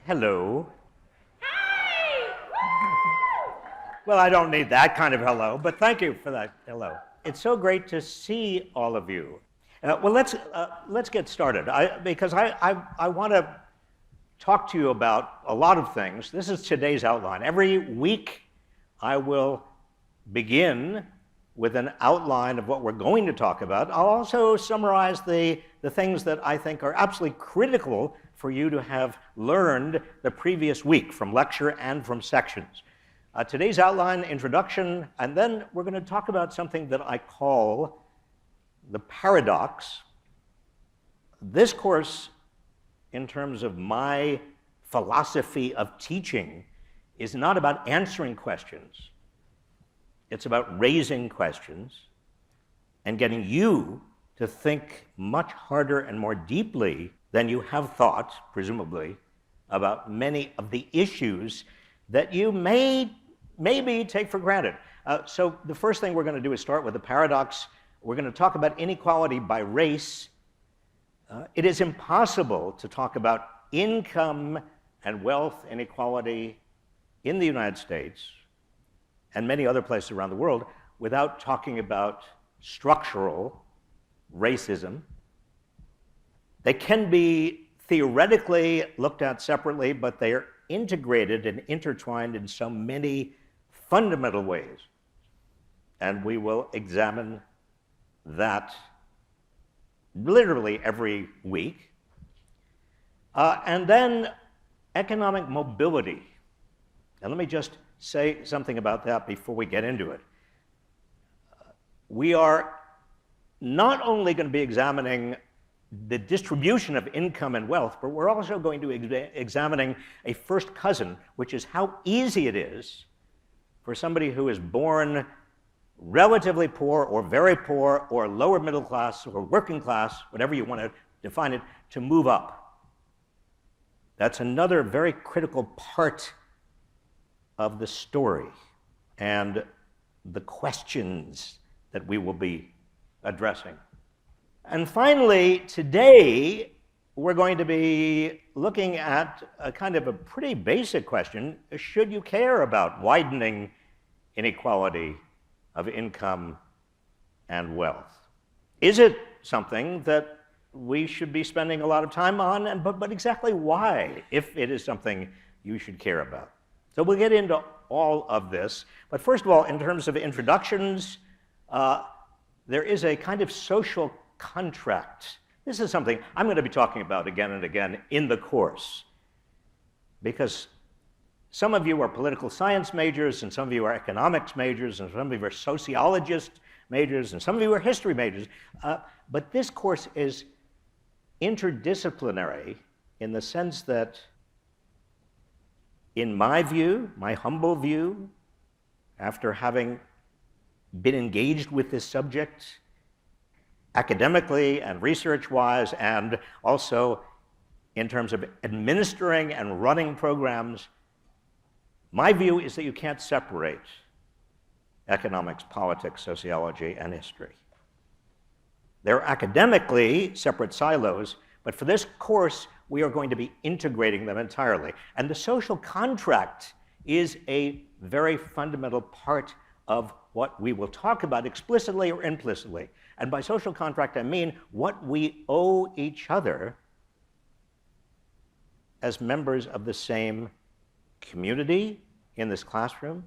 Hello. Well, I don't need that kind of hello, but thank you for that hello. It's so great to see all of you. Well, let's get started, because I want to talk to you about a lot of things. This is today's outline. Every week, I will begin with an outline of what we're going to talk about. I'll also summarize the things that I think are absolutely critical for you to have learned the previous week from lecture and from sections. Today's outline, introduction, and then we're going to talk about something that I call the paradox. This course, in terms of my philosophy of teaching, is not about answering questions. It's about raising questions and getting you to think much harder and more deeply than you have thought, presumably, about many of the issues that you maybe take for granted. So the first thing we're going to do is start with the paradox. We're going to talk about inequality by race. It is impossible to talk about income and wealth inequality in the United States and many other places around the world without talking about structural racism. They can be theoretically looked at separately, but they are integrated and intertwined in so many fundamental ways. And we will examine that literally every week. And then economic mobility. And let me just say something about that before we get into it. We are not only going to be examining the distribution of income and wealth, but we're also going to be examining a first cousin, which is how easy it is for somebody who is born relatively poor or very poor or lower middle class or working class, whatever you want to define it, to move up. That's another very critical part of the story and the questions that we will be addressing. And finally, today, we're going to be looking at a kind of a pretty basic question. Should you care about widening inequality of income and wealth? Is it something that we should be spending a lot of time on? But exactly why, if it is something you should care about? So we'll get into all of this. But first of all, in terms of introductions, there is a kind of social contract. This is something I'm going to be talking about again and again in the course, because some of you are political science majors, and some of you are economics majors, and some of you are sociologist majors, and some of you are history majors. But this course is interdisciplinary in the sense that, in my view, my humble view, after having been engaged with this subject academically and research-wise, and also in terms of administering and running programs, my view is that you can't separate economics, politics, sociology, and history. They're academically separate silos, but for this course, we are going to be integrating them entirely. And the social contract is a very fundamental part of what we will talk about explicitly or implicitly. And by social contract, I mean what we owe each other as members of the same community in this classroom,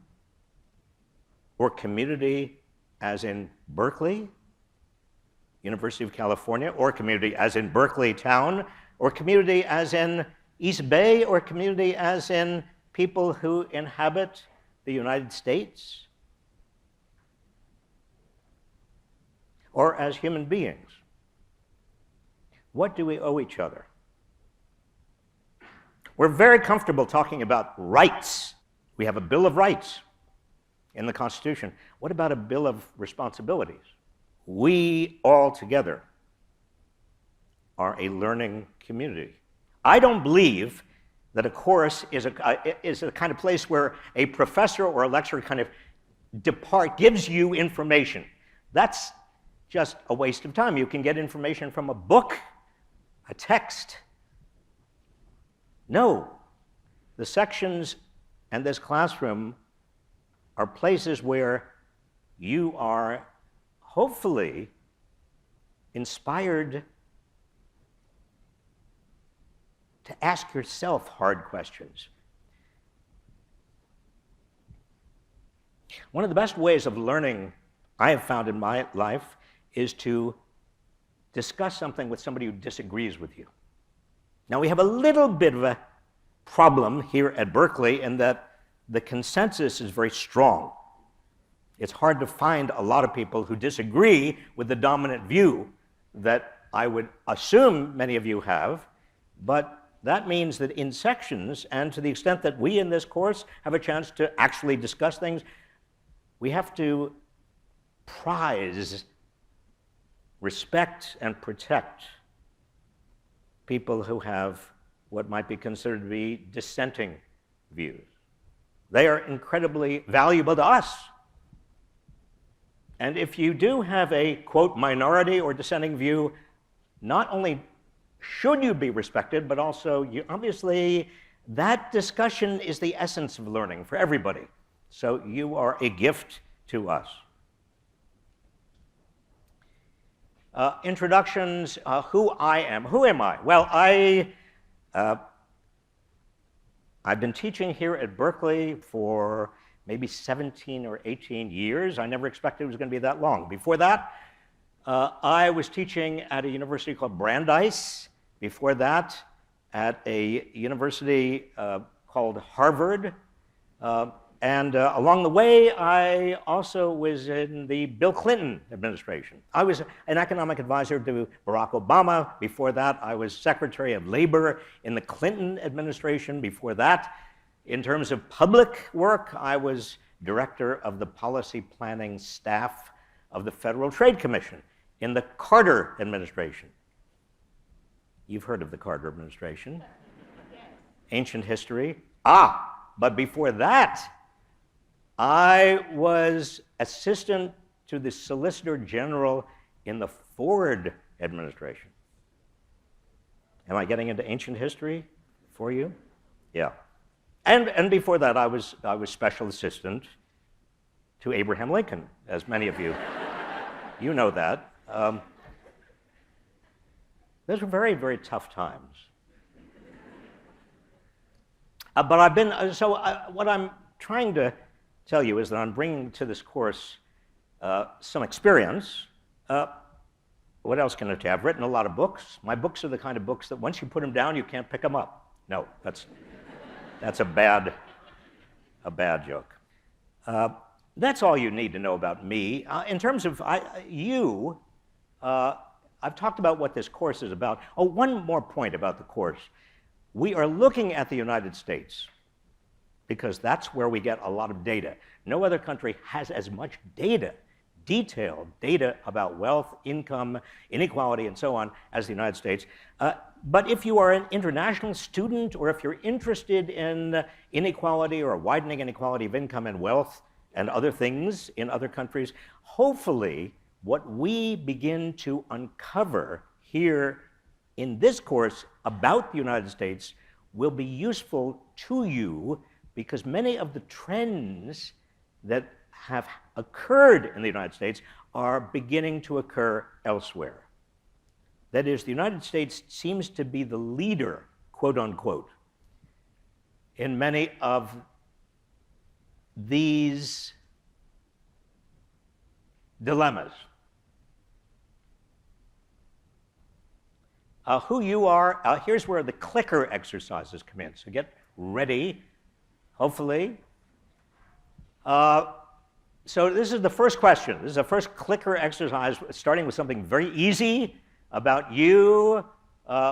or community as in Berkeley, University of California, or community as in Berkeley town, or community as in East Bay, or community as in people who inhabit the United States, or as human beings. What do we owe each other? We're very comfortable talking about rights. We have a Bill of Rights in the Constitution. What about a Bill of Responsibilities? We all together are a learning community. I don't believe that a course is a kind of place where a professor or a lecturer kind of gives you information. That's just a waste of time. You can get information from a book, a text. No, The sections and this classroom are places where you are hopefully inspired to ask yourself hard questions. One of the best ways of learning I have found in my life is to discuss something with somebody who disagrees with you. Now, we have a little bit of a problem here at Berkeley in that the consensus is very strong. It's hard to find a lot of people who disagree with the dominant view that I would assume many of you have, but that means that in sections, and to the extent that we in this course have a chance to actually discuss things, we have to prize, respect, and protect people who have what might be considered to be dissenting views. They are incredibly valuable to us. And if you do have a, quote, minority or dissenting view, not only should you be respected, but also obviously that discussion is the essence of learning for everybody. So you are a gift to us. Introductions, who I am. Who am I? Well, I've been teaching here at Berkeley for maybe 17 or 18 years. I never expected it was going to be that long. Before that, I was teaching at a university called Brandeis. Before that, at a university called Harvard. And along the way, I also was in the Bill Clinton administration. I was an economic advisor to Barack Obama. Before that, I was Secretary of Labor in the Clinton administration. Before that, in terms of public work, I was director of the policy planning staff of the Federal Trade Commission in the Carter administration. You've heard of the Carter administration. Ancient history. But before that, I was assistant to the Solicitor General in the Ford administration. Am I getting into ancient history for you? Yeah. And before that, I was special assistant to Abraham Lincoln, as many of you, you know that. Those were very, very tough times. But I've been, what I'm trying to tell you is that I'm bringing to this course some experience. What else can I tell you? I've written a lot of books. My books are the kind of books that once you put them down, you can't pick them up. No, that's a bad joke. That's all you need to know about me. In terms of you, I've talked about what this course is about. Oh, one more point about the course. We are looking at the United States because that's where we get a lot of data. No other country has as much data, detailed data about wealth, income, inequality, and so on as the United States. But if you are an international student or if you're interested in inequality or widening inequality of income and wealth and other things in other countries, hopefully what we begin to uncover here in this course about the United States will be useful to you because many of the trends that have occurred in the United States are beginning to occur elsewhere. That is, the United States seems to be the leader, quote unquote, in many of these dilemmas. Who you are, here's where the clicker exercises come in. So get ready, hopefully. So this is the first question. This is the first clicker exercise, starting with something very easy about you.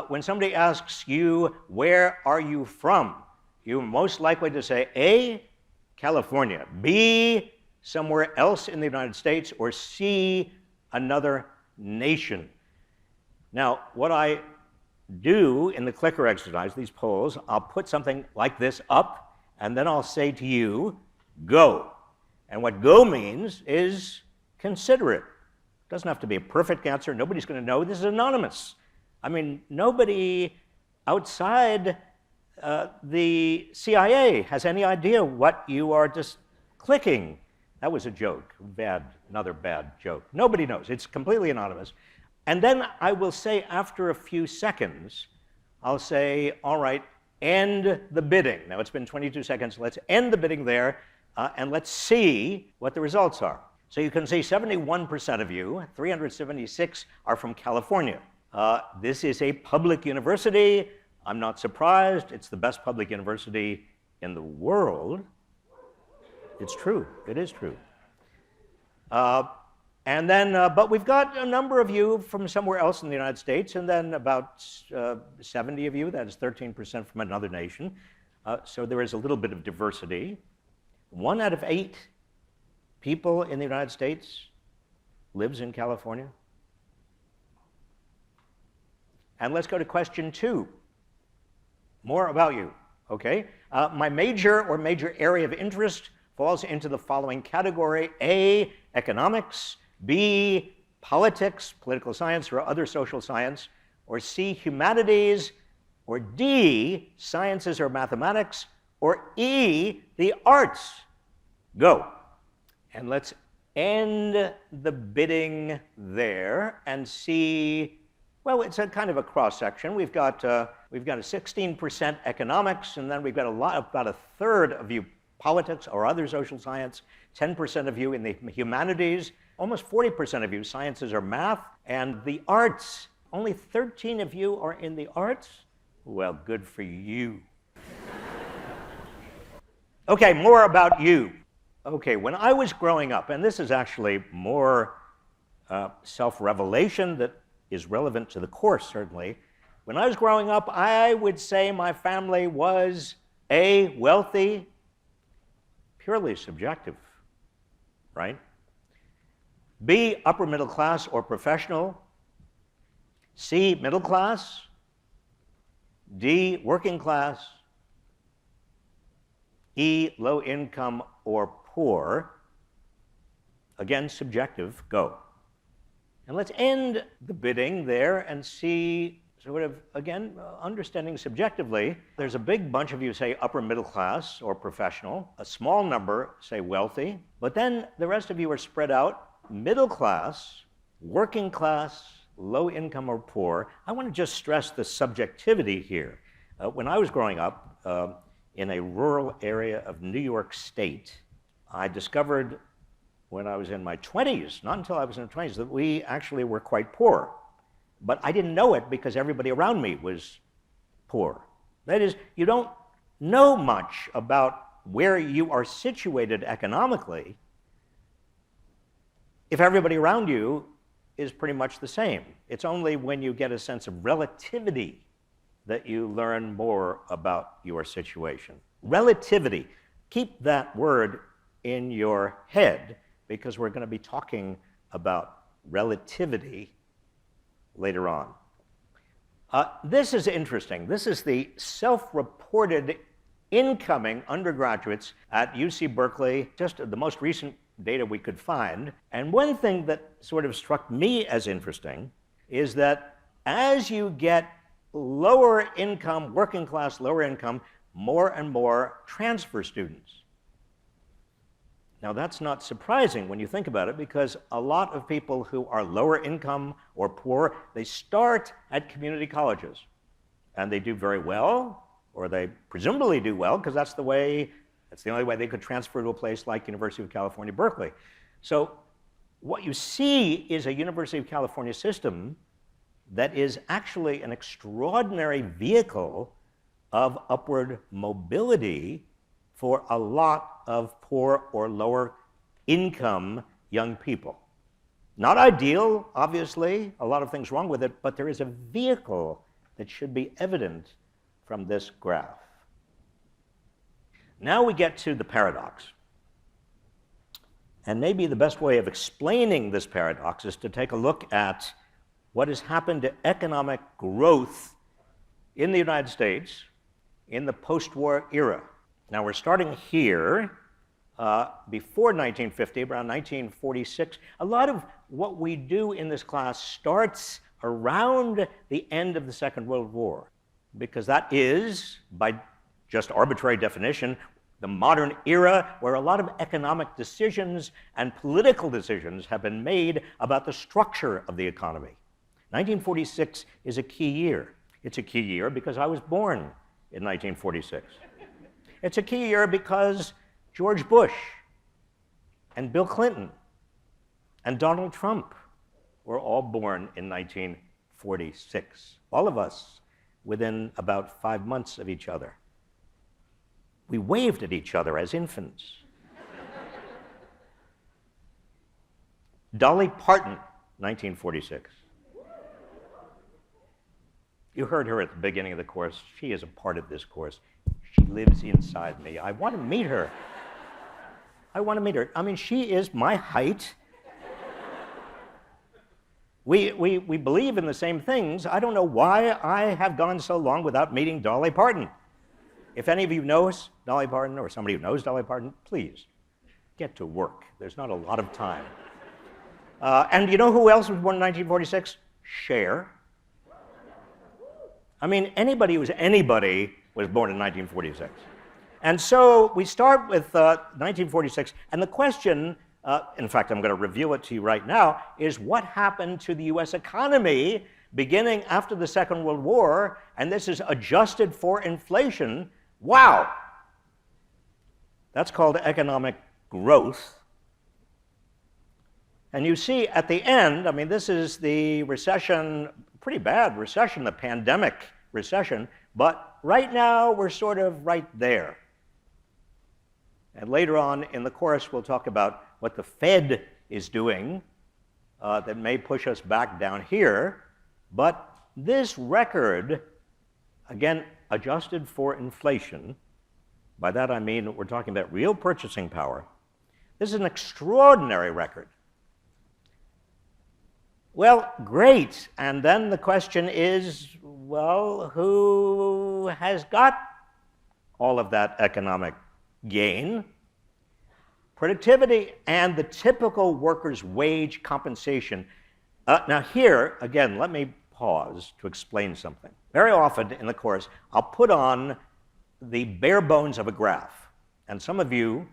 When somebody asks you, where are you from? You're most likely to say A, California, B, somewhere else in the United States, or C, another nation. Now, what I do in the clicker exercise, these polls, I'll put something like this up, and then I'll say to you, go. And what go means is consider it. It doesn't have to be a perfect answer. Nobody's going to know. This is anonymous. I mean, nobody outside the CIA has any idea what you are just clicking. That was a joke, another bad joke. Nobody knows. It's completely anonymous. And then I will say, after a few seconds, I'll say, all right, end the bidding. Now, it's been 22 seconds. Let's end the bidding there, and let's see what the results are. So you can see 71% of you, 376, are from California. This is a public university. I'm not surprised. It's the best public university in the world. It's true. It is true. And then, but we've got a number of you from somewhere else in the United States, and then about 70 of you, that is 13% from another nation. So there is a little bit of diversity. 1 out of 8 people in the United States lives in California. And let's go to question 2. More about you, okay? My major or major area of interest falls into the following category: A, economics; B, politics, political science, or other social science; or C, humanities; or D, sciences or mathematics; or E, the arts. Go. And let's end the bidding there and see. Well, it's a kind of a cross-section. We've got a 16% economics, and then we've got about a third of you politics or other social science, 10% of you in the humanities, almost 40% of you sciences or math, and the arts. Only 13 of you are in the arts? Well, good for you. Okay, more about you. Okay, when I was growing up, and this is actually more self-revelation that is relevant to the course, certainly. When I was growing up, I would say my family was A, wealthy, purely subjective, right? B, upper middle class or professional. C, middle class. D, working class. E, low income or poor. Again, subjective. Go. And let's end the bidding there and see, sort of, again, understanding subjectively. There's a big bunch of you say upper middle class or professional. A small number say wealthy. But then the rest of you are spread out: middle class, working class, low income or poor. I want to just stress the subjectivity here. When I was growing up in a rural area of New York State, I discovered when I was in my 20s, not until I was in my 20s, that we actually were quite poor. But I didn't know it because everybody around me was poor. That is, you don't know much about where you are situated economically if everybody around you is pretty much the same. It's only when you get a sense of relativity that you learn more about your situation. Relativity. Keep that word in your head, because we're going to be talking about relativity later on. This is interesting. This is the self-reported incoming undergraduates at UC Berkeley, just the most recent data we could find. And one thing that sort of struck me as interesting is that as you get lower income, working class, lower income, more and more transfer students. Now, that's not surprising when you think about it, because a lot of people who are lower income or poor, they start at community colleges, and they do very well, or they presumably do well, because that's the only way they could transfer to a place like University of California, Berkeley. So what you see is a University of California system that is actually an extraordinary vehicle of upward mobility for a lot of poor or lower income young people. Not ideal, obviously, a lot of things wrong with it, but there is a vehicle that should be evident from this graph. Now we get to the paradox. And maybe the best way of explaining this paradox is to take a look at what has happened to economic growth in the United States in the post-war era. Now, we're starting here before 1950, around 1946. A lot of what we do in this class starts around the end of the Second World War. because that is, by just arbitrary definition, the modern era where a lot of economic decisions and political decisions have been made about the structure of the economy. 1946 is a key year. It's a key year because I was born in 1946. It's a key year because George Bush and Bill Clinton and Donald Trump were all born in 1946. All of us within about 5 months of each other. We waved at each other as infants. Dolly Parton, 1946. You heard her at the beginning of the course. She is a part of this course. She lives inside me. I want to meet her. I want to meet her. I mean, she is my height. We believe in the same things. I don't know why I have gone so long without meeting Dolly Parton. If any of you knows Dolly Parton or somebody who knows Dolly Parton, please get to work. There's not a lot of time. And you know who else was born in 1946? Cher. I mean, anybody who's anybody was born in 1946. And so we start with 1946, and the question, in fact, I'm going to reveal it to you right now, is what happened to the US economy beginning after the Second World War, and this is adjusted for inflation. Wow! That's called economic growth. And you see at the end, I mean, this is the recession, pretty bad recession, the pandemic recession, but right now we're sort of right there. And later on in the course, we'll talk about what the Fed is doing that may push us back down here. But this record, again, adjusted for inflation, by that I mean we're talking about real purchasing power. This is an extraordinary record. Well, great. And then the question is, well, who has got all of that economic gain? Productivity and the typical worker's wage compensation. Now here, again, let me pause to explain something. Very often in the course, I'll put on the bare bones of a graph. And some of you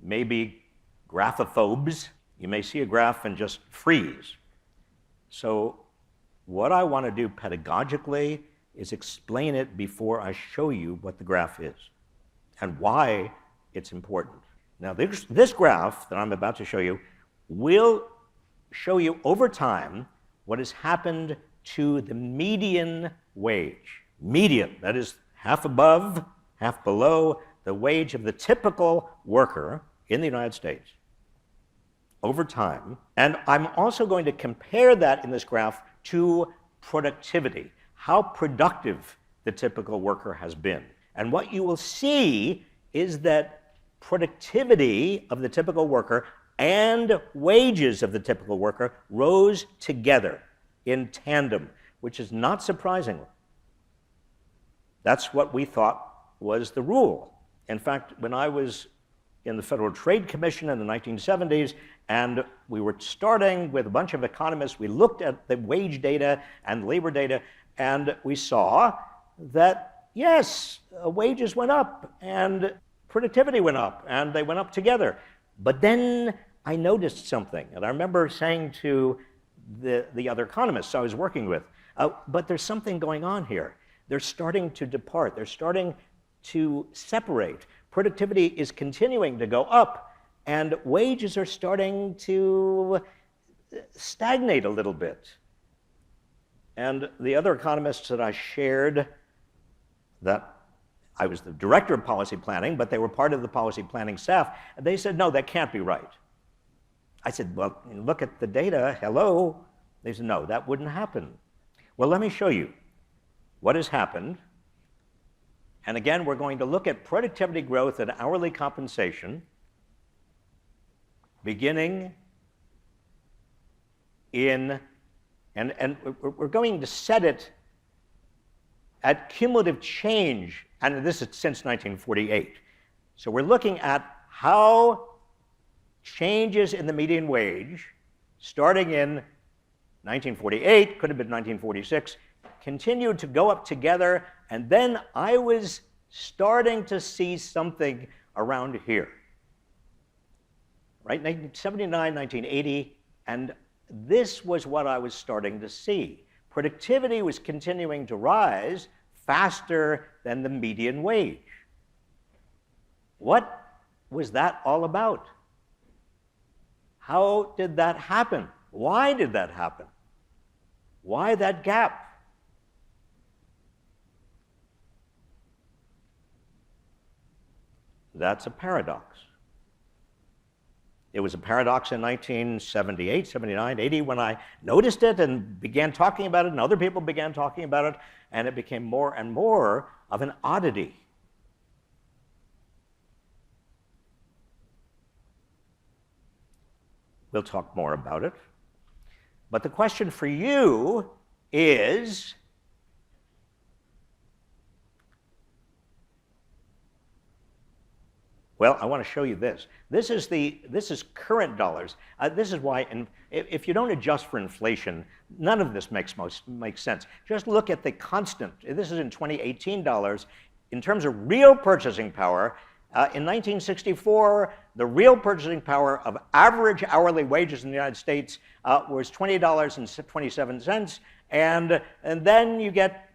may be graphophobes. You may see a graph and just freeze. So what I want to do pedagogically is explain it before I show you what the graph is and why it's important. Now, this graph that I'm about to show you will show you over time what has happened to the median wage. Median, that is half above, half below the wage of the typical worker in the United States over time. And I'm also going to compare that in this graph to productivity, how productive the typical worker has been. And what you will see is that productivity of the typical worker and wages of the typical worker rose together in tandem, which is not surprising. That's what we thought was the rule. In fact, when I was in the Federal Trade Commission in the 1970s, and we were starting with a bunch of economists, we looked at the wage data and labor data, and we saw that, yes, wages went up, and productivity went up, and they went up together. But then I noticed something, and I remember saying to the other economists I was working with, but there's something going on here. They're starting to depart. They're starting to separate. Productivity is continuing to go up, and wages are starting to stagnate a little bit. And the other economists that I shared, that I was the director of policy planning, but they were part of the policy planning staff, and they said, no, that can't be right. I said, well, look at the data, hello. They said, no, that wouldn't happen. Well, let me show you what has happened. And again, we're going to look at productivity growth and hourly compensation beginning in, and we're going to set it at cumulative change, and this is since 1948. So we're looking at how changes in the median wage, starting in 1948, could have been 1946, continued to go up together, and then I was starting to see something around here. Right, 1979, 1980, and this was what I was starting to see. Productivity was continuing to rise faster than the median wage. What was that all about? How did that happen? Why did that happen? Why that gap? That's a paradox. It was a paradox in 1978, 79, 80 when I noticed it and began talking about it, and other people began talking about it, and it became more and more of an oddity. We'll talk more about it. But the question for you is, well, I want to show you this. This is current dollars. This is why, if you don't adjust for inflation, none of this makes sense. Just look at the constant. This is in 2018 dollars. In terms of real purchasing power, in 1964, the real purchasing power of average hourly wages in the United States was $20.27, and then you get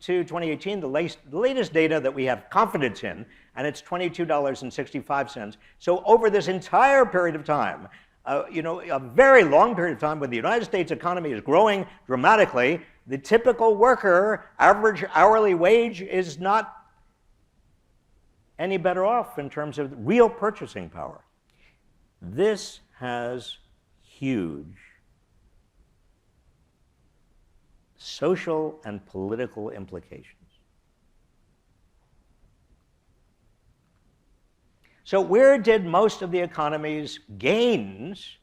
to 2018, the latest data that we have confidence in, and it's $22.65. So over this entire period of time, a very long period of time when the United States economy is growing dramatically, the typical worker average hourly wage is not any better off in terms of real purchasing power. This has huge social and political implications. So where did most of the economy's gains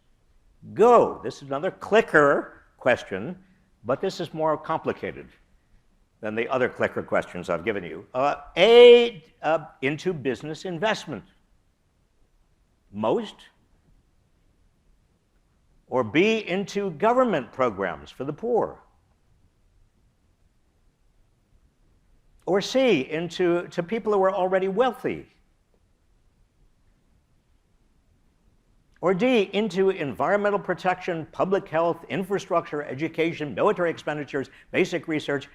go? This is another clicker question, but this is more complicated than the other clicker questions I've given you. A, into business investment. Most. Or B, into government programs for the poor. Or C, into people who are already wealthy. Or D, into environmental protection, public health, infrastructure, education, military expenditures, basic research.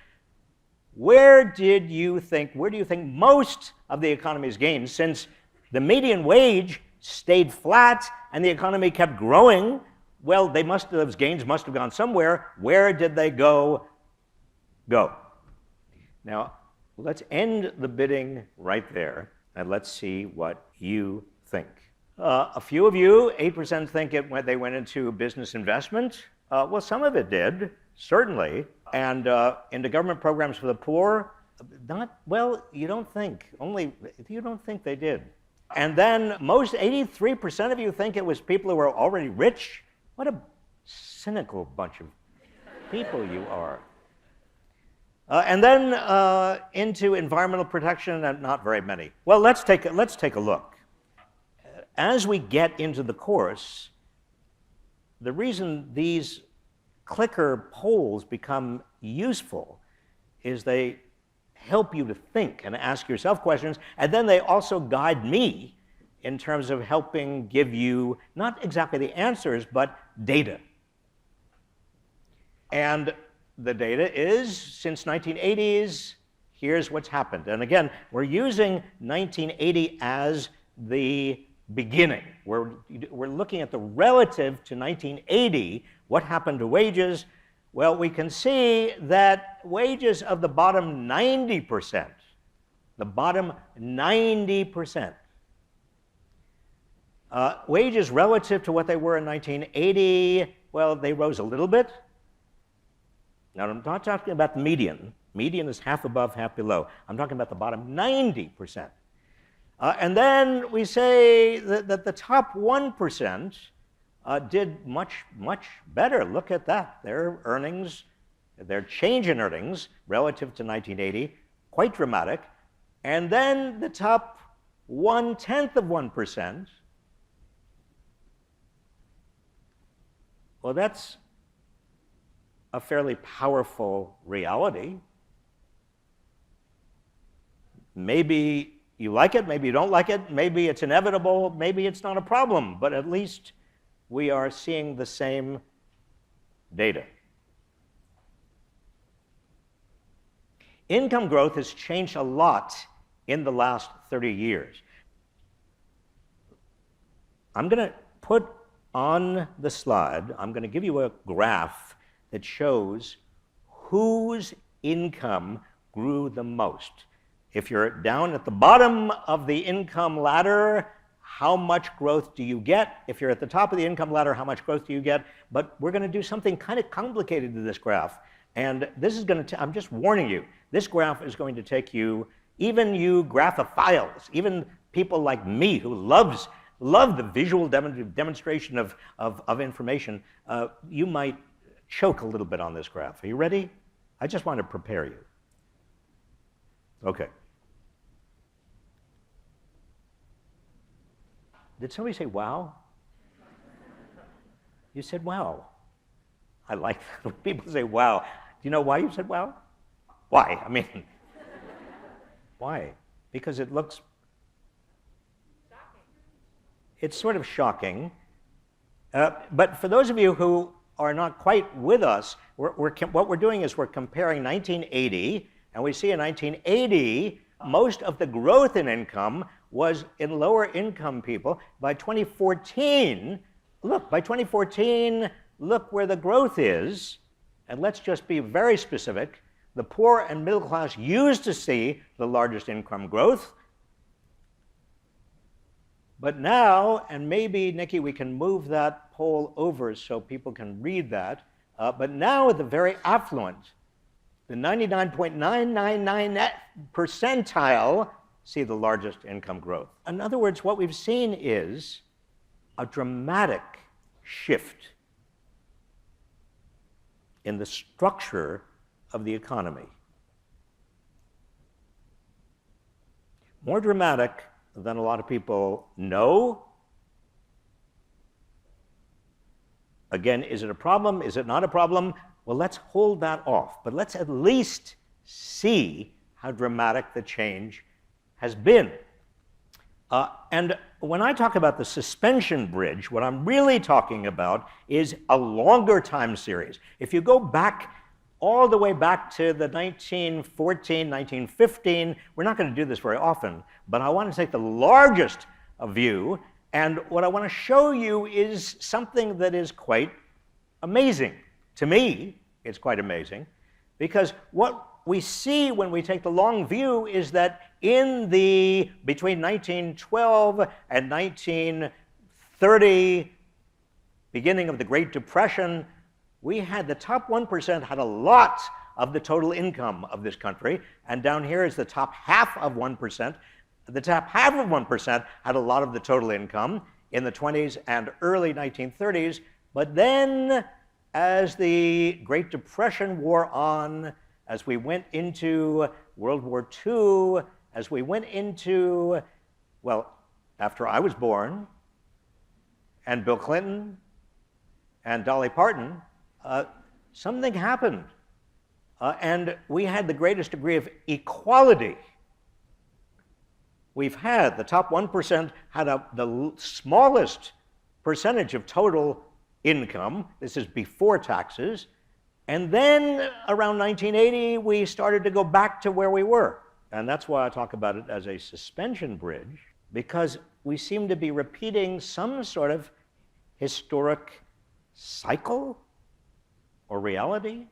Where do you think most of the economy's gains, since the median wage stayed flat and the economy kept growing? Well, those gains must have gone somewhere. Where did they go? Now, let's end the bidding right there, and let's see what you think. A few of you, 8% think they went into business investment. Well, some of it did, certainly. And into government programs for the poor, you don't think they did. And then most 83% of you think it was people who were already rich. What a cynical bunch of people you are. And then into environmental protection, not very many. Well, let's take a look. As we get into the course, the reason these clicker polls become useful is they help you to think and ask yourself questions, and then they also guide me in terms of helping give you not exactly the answers, but data. And the data is, since 1980s, here's what's happened. And again, we're using 1980 as the beginning. We're looking at the relative to 1980, what happened to wages. Well, we can see that wages of the bottom 90%, wages relative to what they were in 1980, well, they rose a little bit. Now, I'm not talking about the median. Median is half above, half below. I'm talking about the bottom 90%. And then we say that the top 1% did much, much better. Look at that. Their earnings, their change in earnings relative to 1980, quite dramatic. And then the top 1/10 of 1%, well, that's a fairly powerful reality. Maybe you like it, maybe you don't like it, maybe it's inevitable, maybe it's not a problem, but at least we are seeing the same data. Income growth has changed a lot in the last 30 years. I'm going to put on the slide, I'm going to give you a graph that shows whose income grew the most. If you're down at the bottom of the income ladder, how much growth do you get? If you're at the top of the income ladder, how much growth do you get? But we're going to do something kind of complicated to this graph. And this is going to, I'm just warning you, this graph is going to take you, even you graphophiles, even people like me who love the visual demonstration of information, you might choke a little bit on this graph. Are you ready? I just want to prepare you. Okay. Did somebody say wow? You said wow. I like that when people say wow. Do you know why you said wow? Why? I mean, why? Because it looks... It's sort of shocking. But for those of you who are not quite with us, what we're doing is we're comparing 1980, and we see in 1980, most of the growth in income was in lower income people. By 2014, look where the growth is, and let's just be very specific. The poor and middle class used to see the largest income growth. But now, and maybe, Nikki, we can move that poll over so people can read that, but now the very affluent, the 99.999 percentile, see the largest income growth. In other words, what we've seen is a dramatic shift in the structure of the economy. More dramatic than a lot of people know. Again, is it a problem? Is it not a problem? Well, let's hold that off, but let's at least see how dramatic the change has been. And when I talk about the suspension bridge, what I'm really talking about is a longer time series. If you go back all the way back to the 1914, 1915, we're not going to do this very often, but I want to take the largest view, and what I want to show you is something that is quite amazing. To me, it's quite amazing, because what we see when we take the long view is that between 1912 and 1930, beginning of the Great Depression, we had the top 1% had a lot of the total income of this country, and down here is the top half of 1%. The top half of 1% had a lot of the total income in the 20s and early 1930s, but then as the Great Depression wore on, as we went into World War II, as we went into, well, after I was born, and Bill Clinton, and Dolly Parton, something happened. And we had the greatest degree of equality. We've had, the top 1% had the smallest percentage of total income. This is before taxes. And then around 1980, we started to go back to where we were. And that's why I talk about it as a suspension bridge, because we seem to be repeating some sort of historic cycle or reality.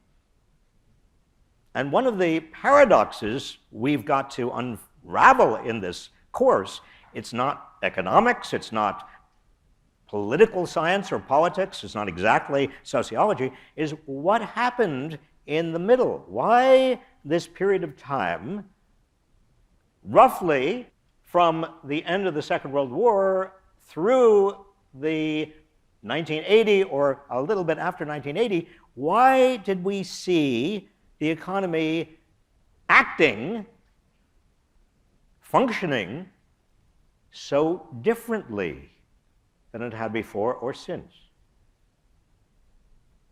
And one of the paradoxes we've got to unravel in this course, it's not economics, it's not political science or politics, it's not exactly sociology, is what happened in the middle. Why this period of time, roughly from the end of the Second World War through the 1980 or a little bit after 1980, why did we see the economy acting, functioning so differently than it had before or since?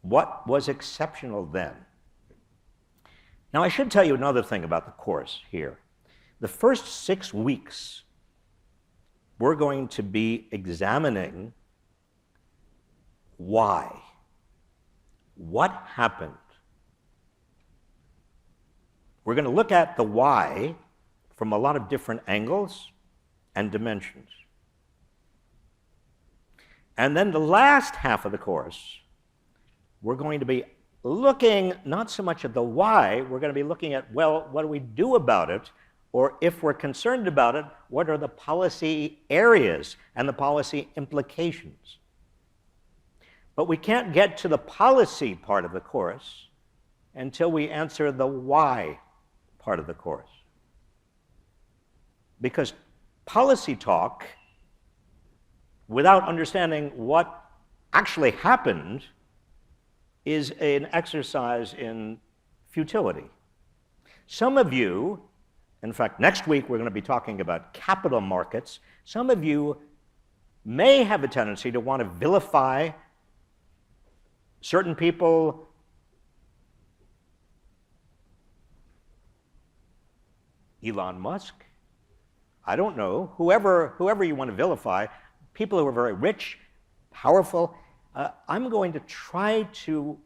What was exceptional then? Now, I should tell you another thing about the course here. The first 6 weeks, we're going to be examining why. What happened? We're going to look at the why from a lot of different angles and dimensions. And then the last half of the course, we're going to be looking not so much at the why, we're going to be looking at, well, what do we do about it? Or if we're concerned about it, what are the policy areas and the policy implications? But we can't get to the policy part of the course until we answer the why part of the course. Because policy talk, without understanding what actually happened, is an exercise in futility. Some of you, in fact, next week we're going to be talking about capital markets. Some of you may have a tendency to want to vilify certain people, Elon Musk, I don't know, whoever you want to vilify, people who are very rich, powerful. I'm going to try to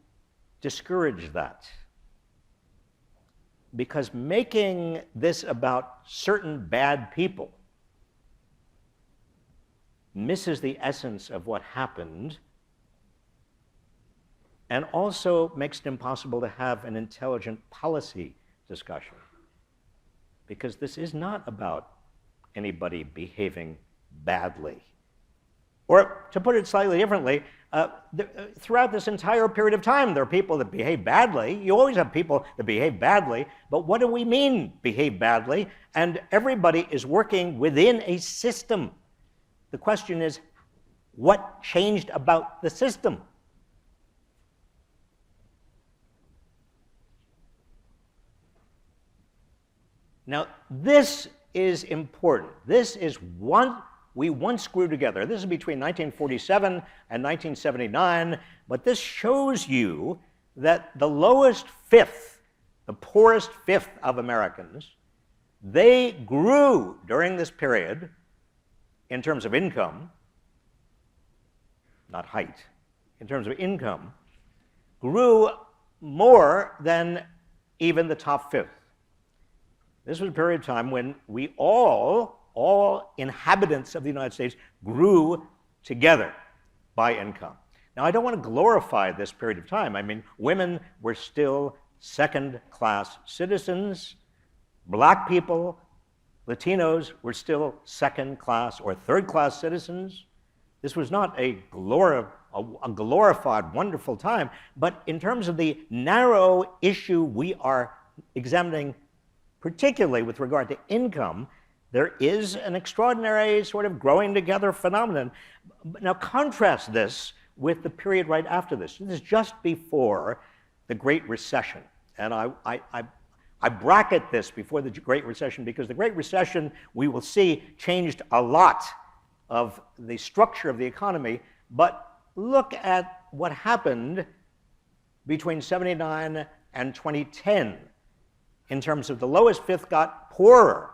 discourage that, because making this about certain bad people misses the essence of what happened and also makes it impossible to have an intelligent policy discussion, because this is not about anybody behaving badly. Or to put it slightly differently, throughout this entire period of time, there are people that behave badly. You always have people that behave badly, but what do we mean, behave badly? And everybody is working within a system. The question is, what changed about the system? Now, this is important. This is one we once grew together. This is between 1947 and 1979, but this shows you that the lowest fifth, the poorest fifth of Americans, they grew during this period in terms of income, not height, in terms of income, grew more than even the top fifth. This was a period of time when we all inhabitants of the United States grew together by income. Now, I don't want to glorify this period of time. I mean, women were still second-class citizens. Black people, Latinos were still second-class or third-class citizens. This was not a glorified, wonderful time, but in terms of the narrow issue we are examining, particularly with regard to income, there is an extraordinary sort of growing together phenomenon. Now contrast this with the period right after this. This is just before the Great Recession. And I bracket this before the Great Recession because the Great Recession, we will see, changed a lot of the structure of the economy. But look at what happened between 79 and 2010 in terms of the lowest fifth got poorer.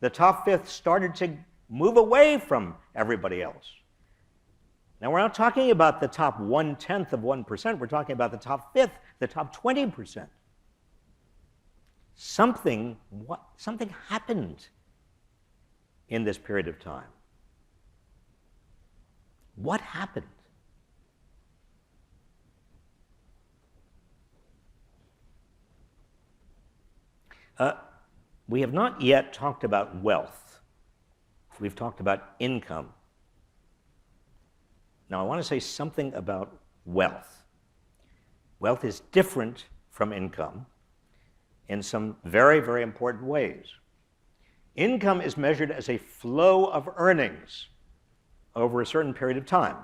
The top fifth started to move away from everybody else. Now, we're not talking about the top 1/10 of 1%. We're talking about the top fifth, the top 20%. Something happened in this period of time. What happened? We have not yet talked about wealth. We've talked about income. Now, I want to say something about wealth. Wealth is different from income in some very, very important ways. Income is measured as a flow of earnings over a certain period of time,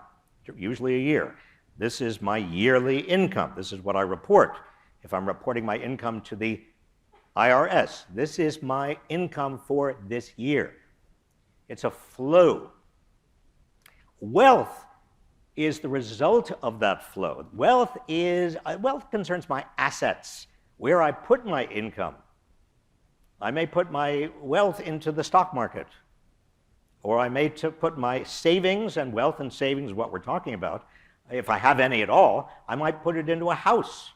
usually a year. This is my yearly income. This is what I report. If I'm reporting my income to the IRS, this is my income for this year. It's a flow. Wealth is the result of that flow. Wealth concerns my assets, where I put my income. I may put my wealth into the stock market, or I may put my savings, and wealth and savings is what we're talking about. If I have any at all, I might put it into a house,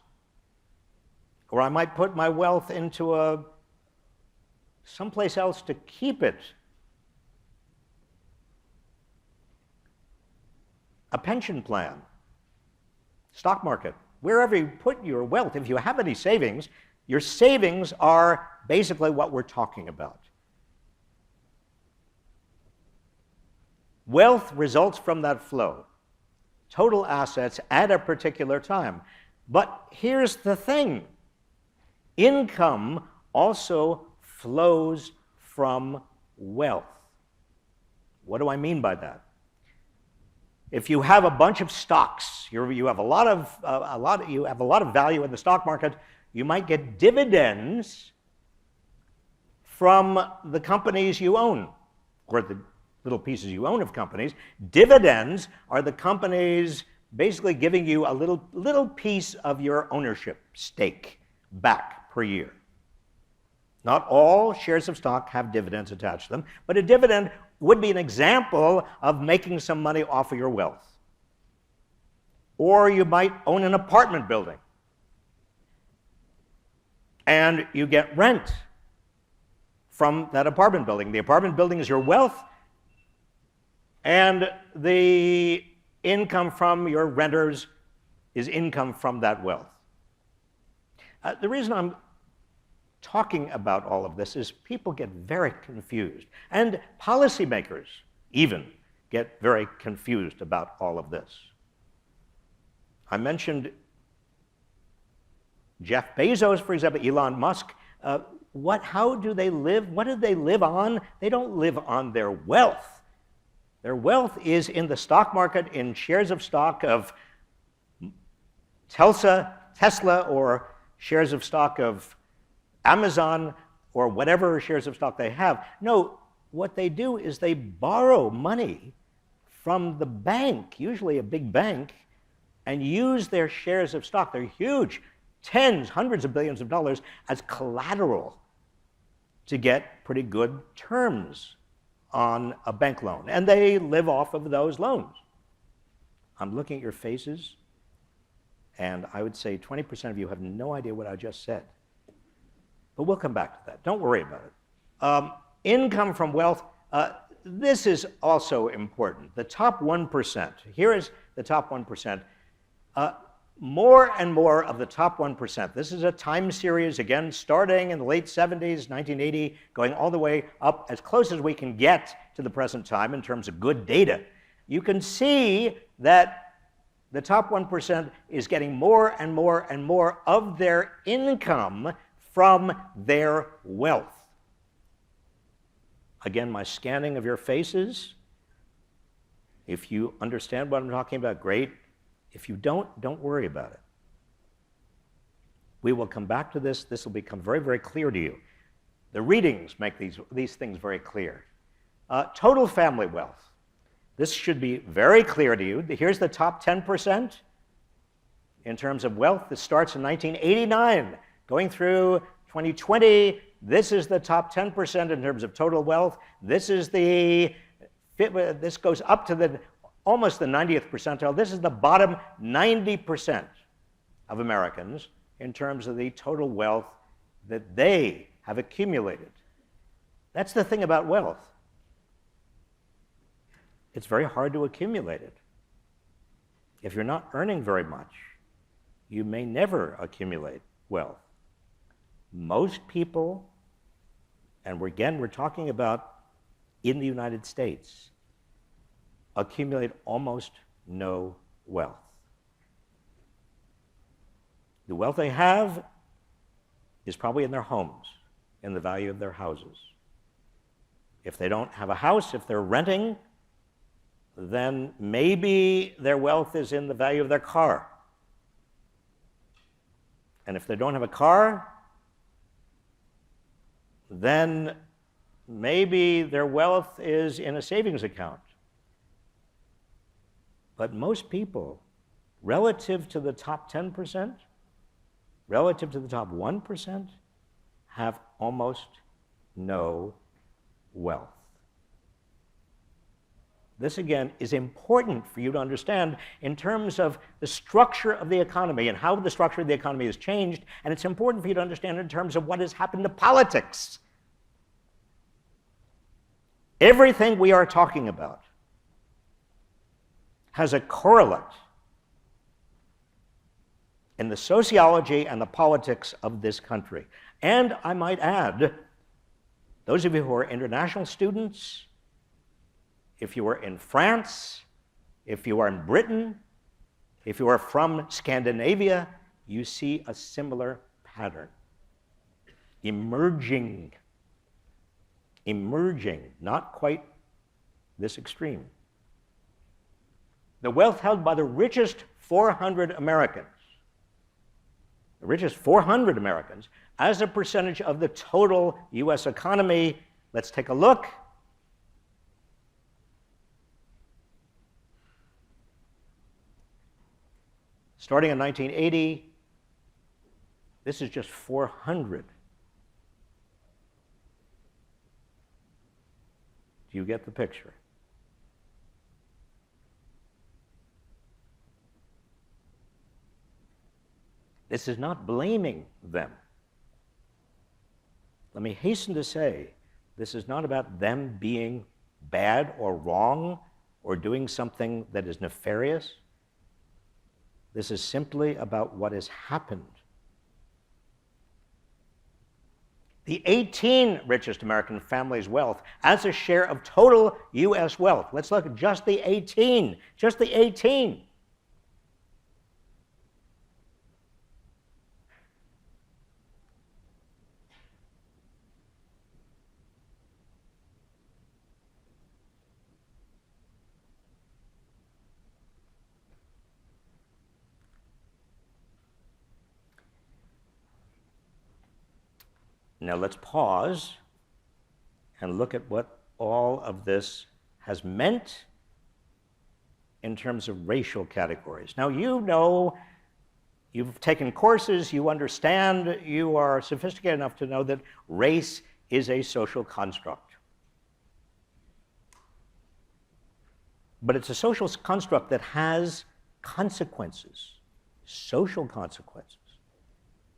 or I might put my wealth into someplace else to keep it. A pension plan, stock market, wherever you put your wealth, if you have any savings, your savings are basically what we're talking about. Wealth results from that flow, total assets at a particular time. But here's the thing. Income also flows from wealth. What do I mean by that? If you have a bunch of stocks, you have a lot of value in the stock market, you might get dividends from the companies you own, or the little pieces you own of companies. Dividends are the companies basically giving you a little piece of your ownership stake back per year. Not all shares of stock have dividends attached to them, but a dividend would be an example of making some money off of your wealth. Or you might own an apartment building, and you get rent from that apartment building. The apartment building is your wealth, and the income from your renters is income from that wealth. The reason I'm talking about all of this is people get very confused, and policymakers even get very confused about all of this. I mentioned Jeff Bezos, for example, Elon Musk. How do they live? What do they live on? They don't live on their wealth. Their wealth is in the stock market, in shares of stock of Tesla, or shares of stock of Amazon, or whatever shares of stock they have. No, what they do is they borrow money from the bank, usually a big bank, and use their shares of stock. They're huge, tens, hundreds of billions of dollars, as collateral to get pretty good terms on a bank loan. And they live off of those loans. I'm looking at your faces, and I would say 20% of you have no idea what I just said. But we'll come back to that. Don't worry about it. Income from wealth, this is also important. The top 1%. Here is the top 1%. More and more of the top 1%. This is a time series, again, starting in the late 70s, 1980, going all the way up as close as we can get to the present time in terms of good data. You can see that the top 1% is getting more and more and more of their income from their wealth. Again, my scanning of your faces, if you understand what I'm talking about, great. If you don't worry about it. We will come back to this. This will become very, very clear to you. The readings make these things very clear. Total family wealth. This should be very clear to you. Here's the top 10% in terms of wealth. This starts in 1989. Going through 2020, this is the top 10% in terms of total wealth. This goes up to almost the 90th percentile. This is the bottom 90% of Americans in terms of the total wealth that they have accumulated. That's the thing about wealth. It's very hard to accumulate it. If you're not earning very much, you may never accumulate wealth. Most people, and we're talking about in the United States, accumulate almost no wealth. The wealth they have is probably in their homes, in the value of their houses. If they don't have a house, if they're renting, then maybe their wealth is in the value of their car. And if they don't have a car, then maybe their wealth is in a savings account. But most people, relative to the top 10%, relative to the top 1%, have almost no wealth. This, again, is important for you to understand in terms of the structure of the economy and how the structure of the economy has changed, and it's important for you to understand in terms of what has happened to politics. Everything we are talking about has a correlate in the sociology and the politics of this country. And I might add, those of you who are international students, if you are in France, if you are in Britain, if you are from Scandinavia, you see a similar pattern. Emerging, not quite this extreme. The wealth held by the richest 400 Americans, the richest 400 Americans, as a percentage of the total US economy, let's take a look. Starting in 1980, this is just 400. Do you get the picture? This is not blaming them. Let me hasten to say, this is not about them being bad or wrong or doing something that is nefarious. This is simply about what has happened. The 18 richest American families' wealth as a share of total US wealth. Let's look at just the 18. Just the 18. Now let's pause and look at what all of this has meant in terms of racial categories. Now you know, you've taken courses, you understand, you are sophisticated enough to know that race is a social construct. But it's a social construct that has consequences, social consequences,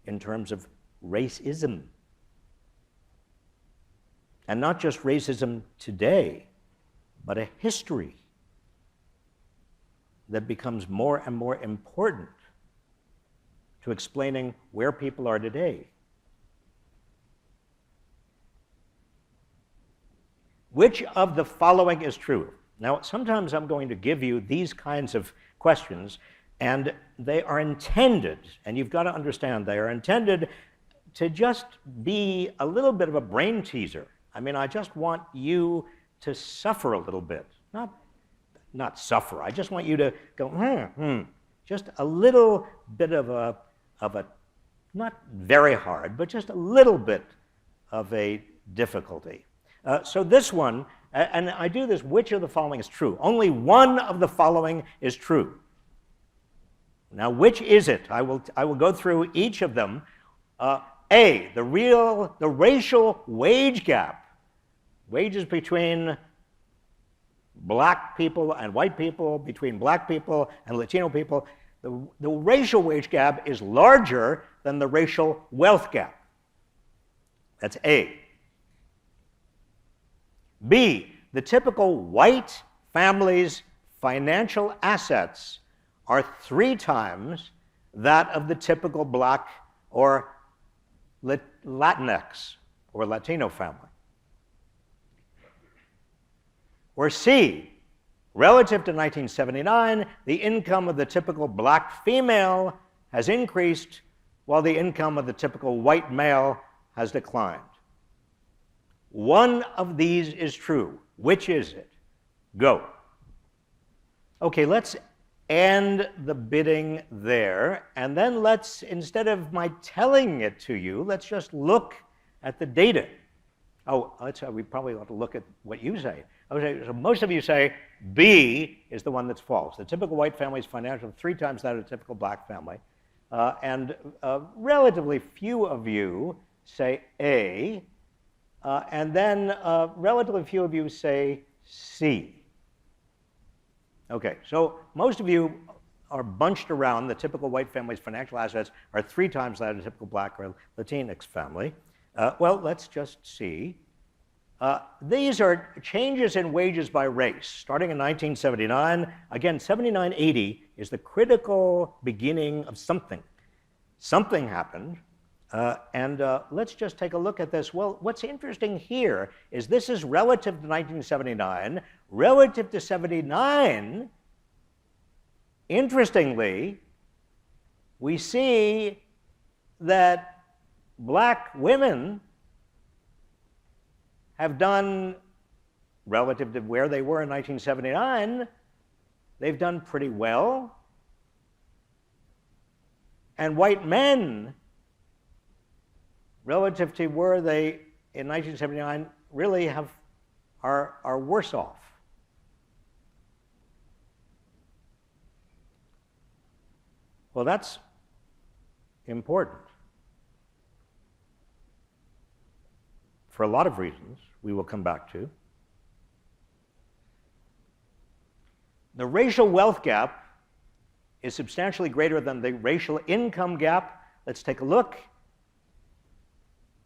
in terms of racism. And not just racism today, but a history that becomes more and more important to explaining where people are today. Which of the following is true? Now, sometimes I'm going to give you these kinds of questions, and they are intended, and you've got to understand, they are intended to just be a little bit of a brain teaser. I mean, I just want you to suffer a little bit. Not suffer. I just want you to go, just a little bit of a, not very hard, but just a little bit of a difficulty. So this one, and I do this, which of the following is true? Only one of the following is true. Now, which is it? I will go through each of them. A, the racial wage gap. Wages between black people and white people, between black people and Latino people. The racial wage gap is larger than the racial wealth gap. That's A. B, the typical white family's financial assets are 3 times that of the typical black or Latinx or Latino family. Or C, relative to 1979, the income of the typical black female has increased while the income of the typical white male has declined. One of these is true. Which is it? Go. Okay, let's end the bidding there, and then let's, instead of my telling it to you, let's just look at the data. Oh, we probably ought to look at what you say. Okay, so most of you say B is the one that's false. The typical white family is financially 3 times that of a typical black family. And relatively few of you say A, and then relatively few of you say C. Okay, so most of you are bunched around the typical white family's financial assets are 3 times that of a typical black or Latinx family. Well, let's just see. These are changes in wages by race, starting in 1979. Again, 79-80 is the critical beginning of something. Something happened, and let's just take a look at this. Well, what's interesting here is this is relative to 1979. Relative to 79, interestingly, we see that black women have done, relative to where they were in 1979, they've done pretty well. And white men, relative to where they in 1979 really are worse off. Well, that's important for a lot of reasons we will come back to. The racial wealth gap is substantially greater than the racial income gap. Let's take a look.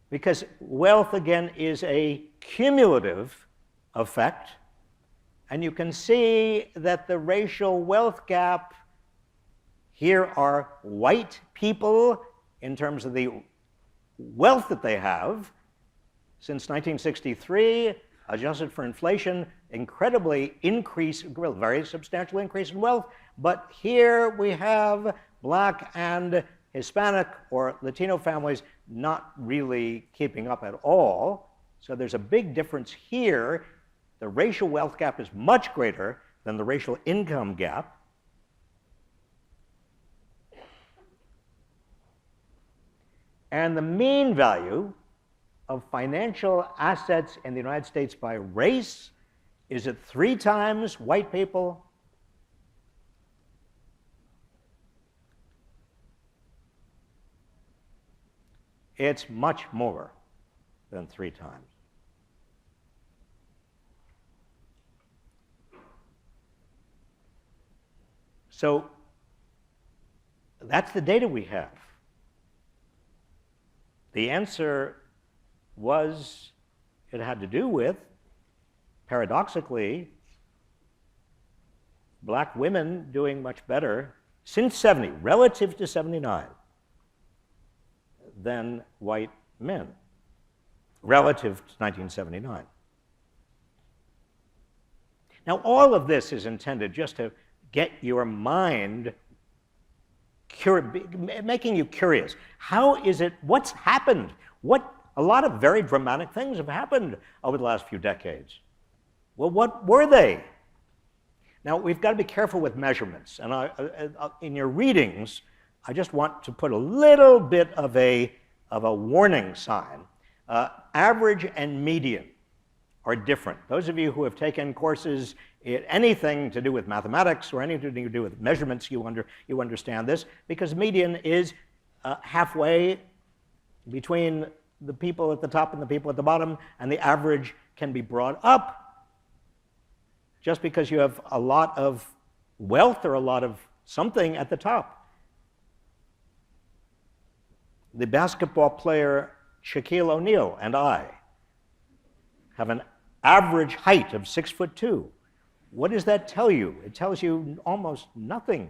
Because wealth, again, is a cumulative effect. And you can see that the racial wealth gap, here are white people in terms of the wealth that they have. Since 1963, adjusted for inflation, incredibly very substantial increase in wealth. But here we have black and Hispanic or Latino families not really keeping up at all. So there's a big difference here. The racial wealth gap is much greater than the racial income gap. And the mean value of financial assets in the United States by race is it 3 times white people? It's much more than 3 times. So that's the data we have. The answer was it had to do with, paradoxically, black women doing much better since 70, relative to 79, than white men, relative to 1979. Now, all of this is intended just to get your mind making you curious. How is it, what's happened? A lot of very dramatic things have happened over the last few decades. Well, what were they? Now, we've got to be careful with measurements. And in your readings, I just want to put a little bit of a warning sign. Average and median are different. Those of you who have taken courses in anything to do with mathematics or anything to do with measurements, you understand this, because median is halfway between the people at the top and the people at the bottom, and the average can be brought up just because you have a lot of wealth or a lot of something at the top. The basketball player Shaquille O'Neal and I have an average height of 6'2". What does that tell you? It tells you almost nothing.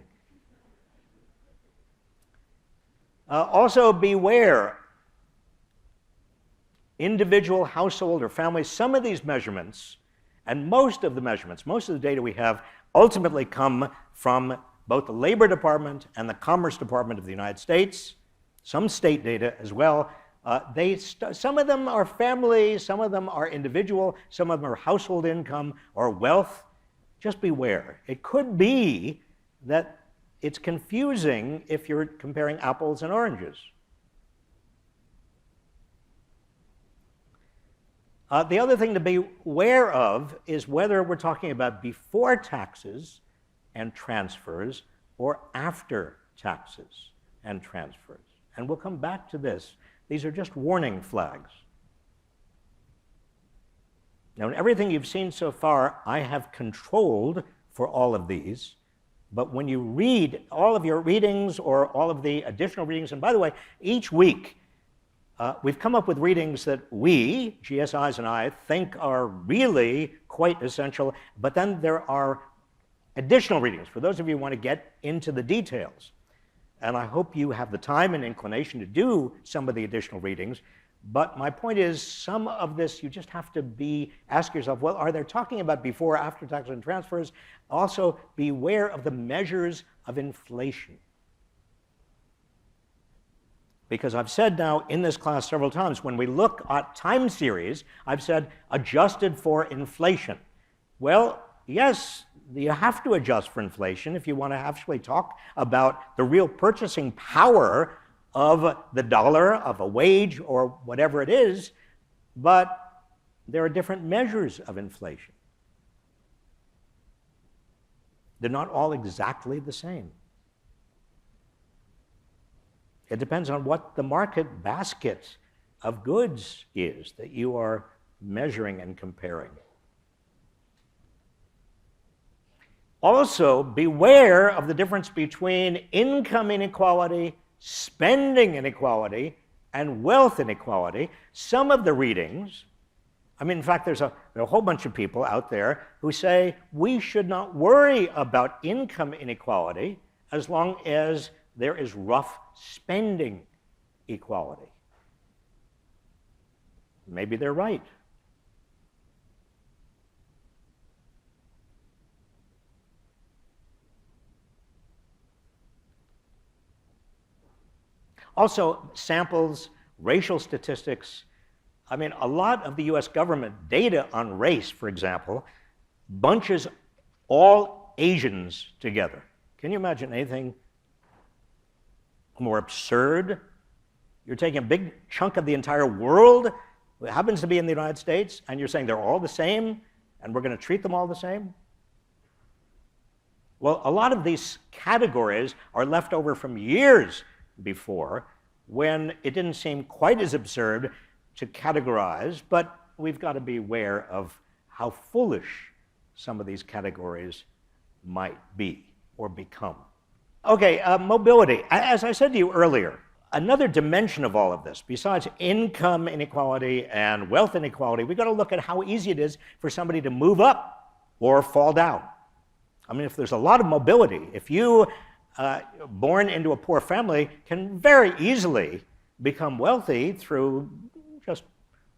Also, beware. Individual, household, or family, some of these measurements, and most of the data we have, ultimately come from both the Labor Department and the Commerce Department of the United States, some state data as well. Some of them are family, some of them are individual, some of them are household income or wealth. Just beware. It could be that it's confusing if you're comparing apples and oranges. The other thing to be aware of is whether we're talking about before taxes and transfers or after taxes and transfers. And we'll come back to this. These are just warning flags. Now, in everything you've seen so far, I have controlled for all of these. But when you read all of your readings or all of the additional readings, and by the way, each week we've come up with readings that we, GSIs and I, think are really quite essential, but then there are additional readings for those of you who want to get into the details. And I hope you have the time and inclination to do some of the additional readings. But my point is, some of this you just have to ask yourself, well, are they talking about before, after taxes and transfers? Also, beware of the measures of inflation. Because I've said now in this class several times, when we look at time series, I've said adjusted for inflation. Well, yes, you have to adjust for inflation if you want to actually talk about the real purchasing power of the dollar, of a wage, or whatever it is, but there are different measures of inflation. They're not all exactly the same. It depends on what the market basket of goods is that you are measuring and comparing. Also, beware of the difference between income inequality, spending inequality, and wealth inequality. Some of the readings, in fact, there are a whole bunch of people out there who say we should not worry about income inequality as long as there is rough spending equality. Maybe they're right. Also, samples, racial statistics. A lot of the US government data on race, for example, bunches all Asians together. Can you imagine anything more absurd? You're taking a big chunk of the entire world, who happens to be in the United States, and you're saying they're all the same, and we're going to treat them all the same? Well, a lot of these categories are left over from years before, when it didn't seem quite as absurd to categorize, but we've got to be aware of how foolish some of these categories might be or become. Okay, mobility. As I said to you earlier, another dimension of all of this, besides income inequality and wealth inequality, we've got to look at how easy it is for somebody to move up or fall down. If there's a lot of mobility, if you born into a poor family can very easily become wealthy through just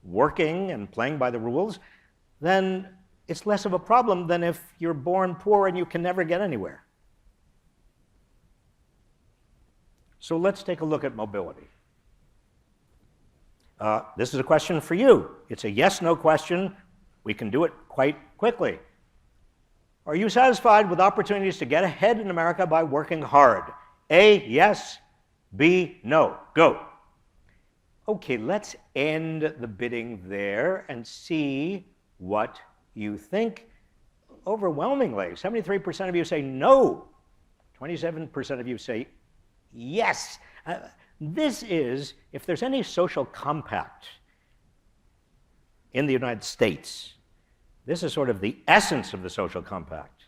working and playing by the rules, then it's less of a problem than if you're born poor and you can never get anywhere. So let's take a look at mobility. This is a question for you. It's a yes-no question. We can do it quite quickly. Are you satisfied with opportunities to get ahead in America by working hard? A, yes. B, no. Go. Okay, let's end the bidding there and see what you think. Overwhelmingly, 73% of you say no. 27% of you say yes. This is, if there's any social compact in the United States, this is sort of the essence of the social compact.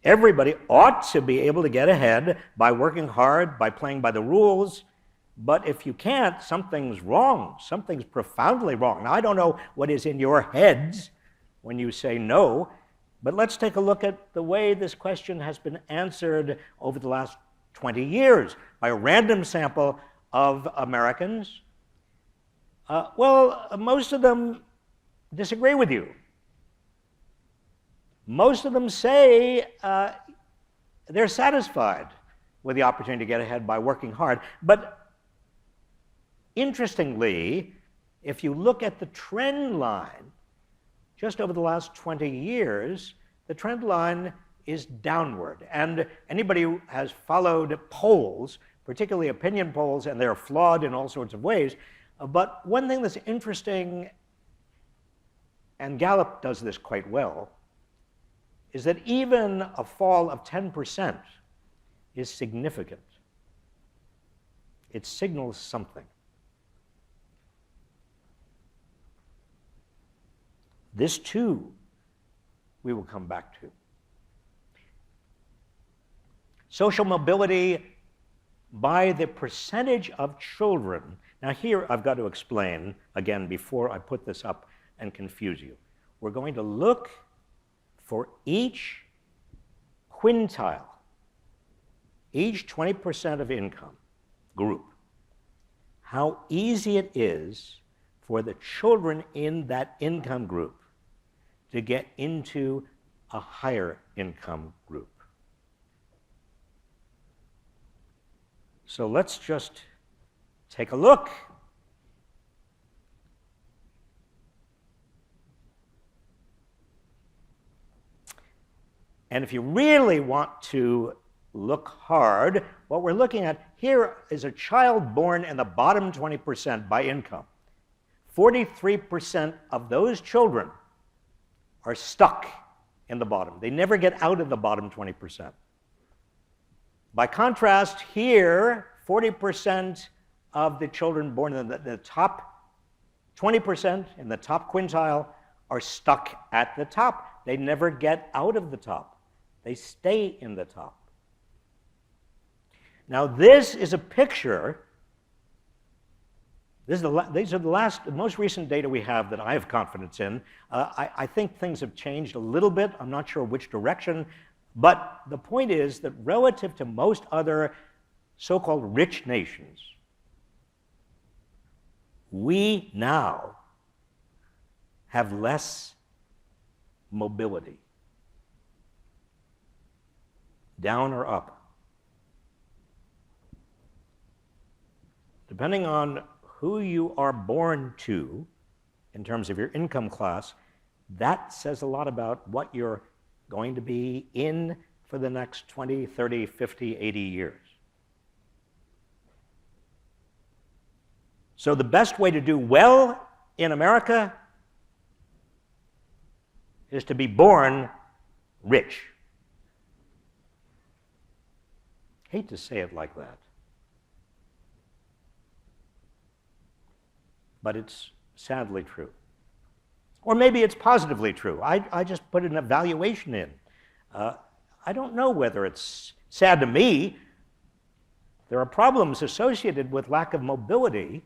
Everybody ought to be able to get ahead by working hard, by playing by the rules, but if you can't, something's wrong. Something's profoundly wrong. Now, I don't know what is in your heads when you say no, but let's take a look at the way this question has been answered over the last 20 years by a random sample of Americans. Well, most of them disagree with you. Most of them say they're satisfied with the opportunity to get ahead by working hard. But interestingly, if you look at the trend line, just over the last 20 years, the trend line is downward. And anybody who has followed polls, particularly opinion polls, and they're flawed in all sorts of ways, but one thing that's interesting and Gallup does this quite well, is that even a fall of 10% is significant. It signals something. This, too, we will come back to. Social mobility by the percentage of children. Now here I've got to explain, again, before I put this up and confuse you. We're going to look for each quintile, each 20% of income group, how easy it is for the children in that income group to get into a higher income group. So let's just take a look. And if you really want to look hard, what we're looking at here is a child born in the bottom 20% by income. 43% of those children are stuck in the bottom. They never get out of the bottom 20%. By contrast, here, 40% of the children born in the top 20%, in the top quintile, are stuck at the top. They never get out of the top. They stay in the top. Now, this is a picture. These are the most recent data we have that I have confidence in. I think things have changed a little bit. I'm not sure which direction. But the point is that relative to most other so-called rich nations, we now have less mobility, down or up. Depending on who you are born to, in terms of your income class, that says a lot about what you're going to be in for the next 20, 30, 50, 80 years. So the best way to do well in America is to be born rich. Hate to say it like that, but it's sadly true. Or maybe it's positively true. I just put an evaluation in. I don't know whether it's sad to me. There are problems associated with lack of mobility.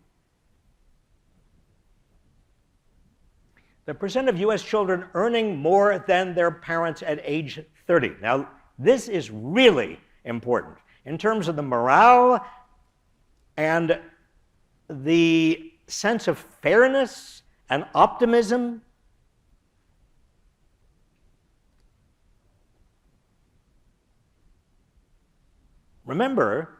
The percent of US children earning more than their parents at age 30. Now, this is really important in terms of the morale and the sense of fairness and optimism. Remember,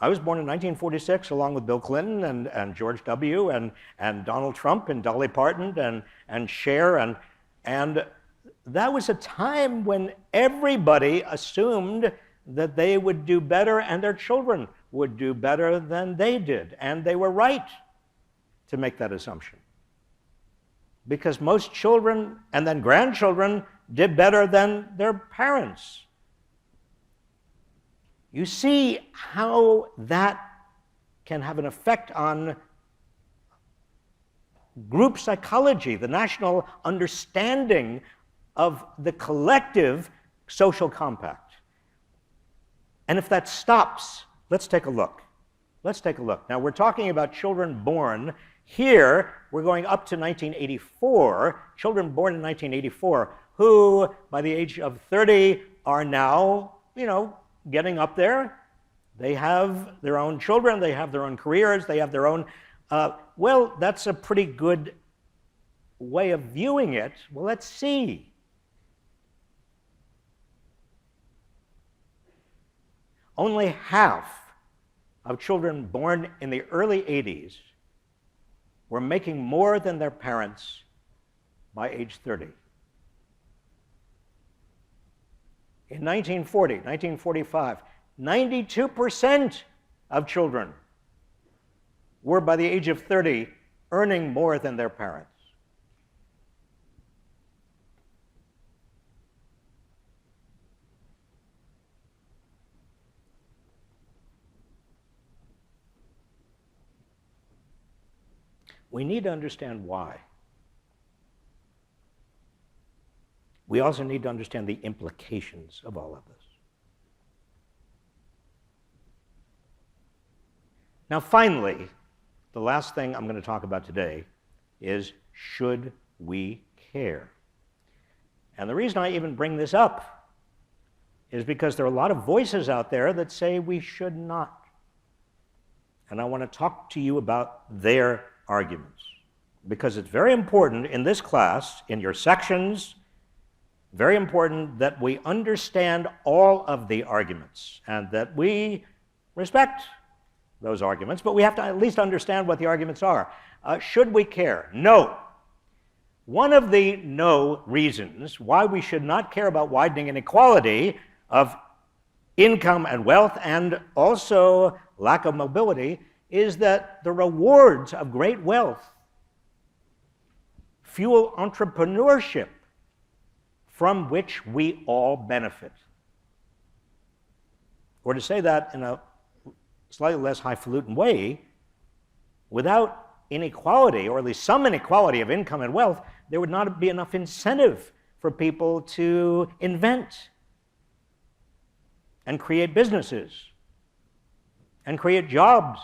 I was born in 1946 along with Bill Clinton and George W. and Donald Trump and Dolly Parton and Cher. And that was a time when everybody assumed that they would do better and their children would do better than they did. And they were right to make that assumption. Because most children and then grandchildren did better than their parents. You see how that can have an effect on group psychology, the national understanding of the collective social compact. And if that stops, let's take a look. Let's take a look. Now, we're talking about children born. Here, we're going up to 1984, children born in 1984, who, by the age of 30, are now, getting up there. They have their own children, they have their own careers, they have their own, well, that's a pretty good way of viewing it. Well, let's see. Only half of children born in the early 80s were making more than their parents by age 30. In 1940, 1945, 92% of children were, by the age of 30, earning more than their parents. we need to understand why. We also need to understand the implications of all of this. Now, finally, the last thing I'm going to talk about today is, should we care? And the reason I even bring this up is because there are a lot of voices out there that say we should not. And I want to talk to you about their arguments, because it's very important in this class, in your sections, very important that we understand all of the arguments and that we respect those arguments, but we have to at least understand what the arguments are. Should we care? No. One of the no reasons why we should not care about widening inequality of income and wealth and also lack of mobility is that the rewards of great wealth fuel entrepreneurship from which we all benefit. Or to say that in a slightly less highfalutin way, without inequality, or at least some inequality of income and wealth, there would not be enough incentive for people to invent and create businesses and create jobs.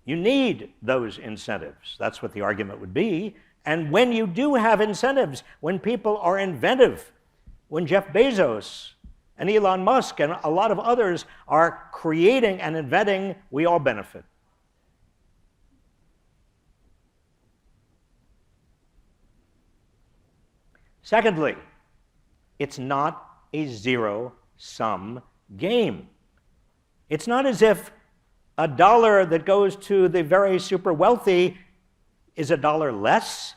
You need those incentives. That's what the argument would be. And when you do have incentives, when people are inventive, when Jeff Bezos and Elon Musk and a lot of others are creating and inventing, we all benefit. Secondly, it's not a zero-sum game. It's not as if a dollar that goes to the very super wealthy is a dollar less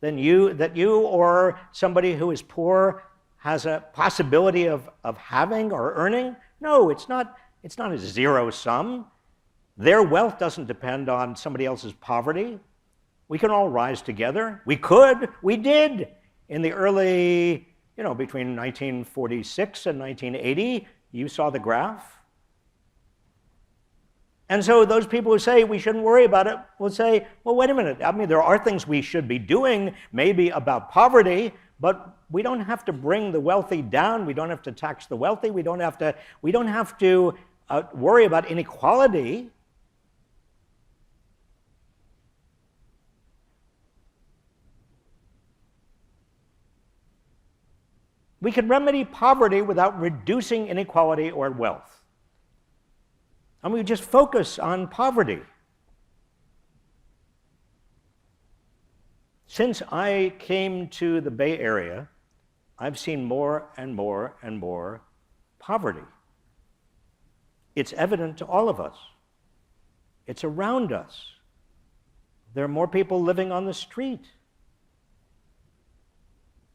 than that you or somebody who is poor has a possibility of having or earning. No, it's not a zero sum. Their wealth doesn't depend on somebody else's poverty. We can all rise together. We did in the early, between 1946 and 1980. You saw the graph. And so those people who say we shouldn't worry about it will say, well, wait a minute. I mean, there are things we should be doing, maybe about poverty, but we don't have to bring the wealthy down. We don't have to tax the wealthy. We don't have to worry about inequality. We can remedy poverty without reducing inequality or wealth. And we just focus on poverty. Since I came to the Bay Area, I've seen more and more and more poverty. It's evident to all of us. It's around us. There are more people living on the street.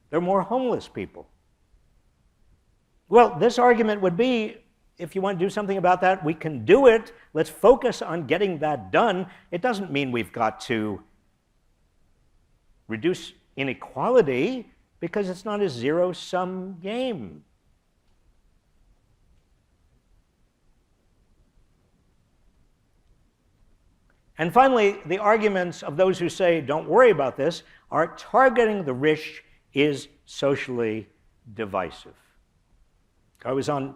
There are more homeless people. Well, this argument would be, if you want to do something about that, we can do it. Let's focus on getting that done. It doesn't mean we've got to reduce inequality, because it's not a zero-sum game. And finally, the arguments of those who say, don't worry about this, are targeting the rich is socially divisive. I was on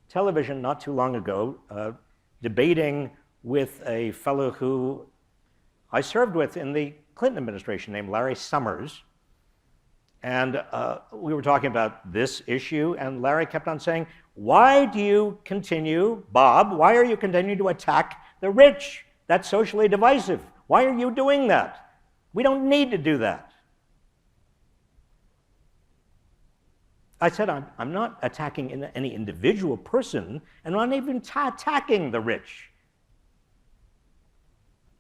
television not too long ago debating with a fellow who I served with in the Clinton administration named Larry Summers. And we were talking about this issue, and Larry kept on saying, why do you continue, Bob, why are you continuing to attack the rich? That's socially divisive. Why are you doing that? We don't need to do that. I said, I'm not attacking any individual person, and I'm not even attacking the rich.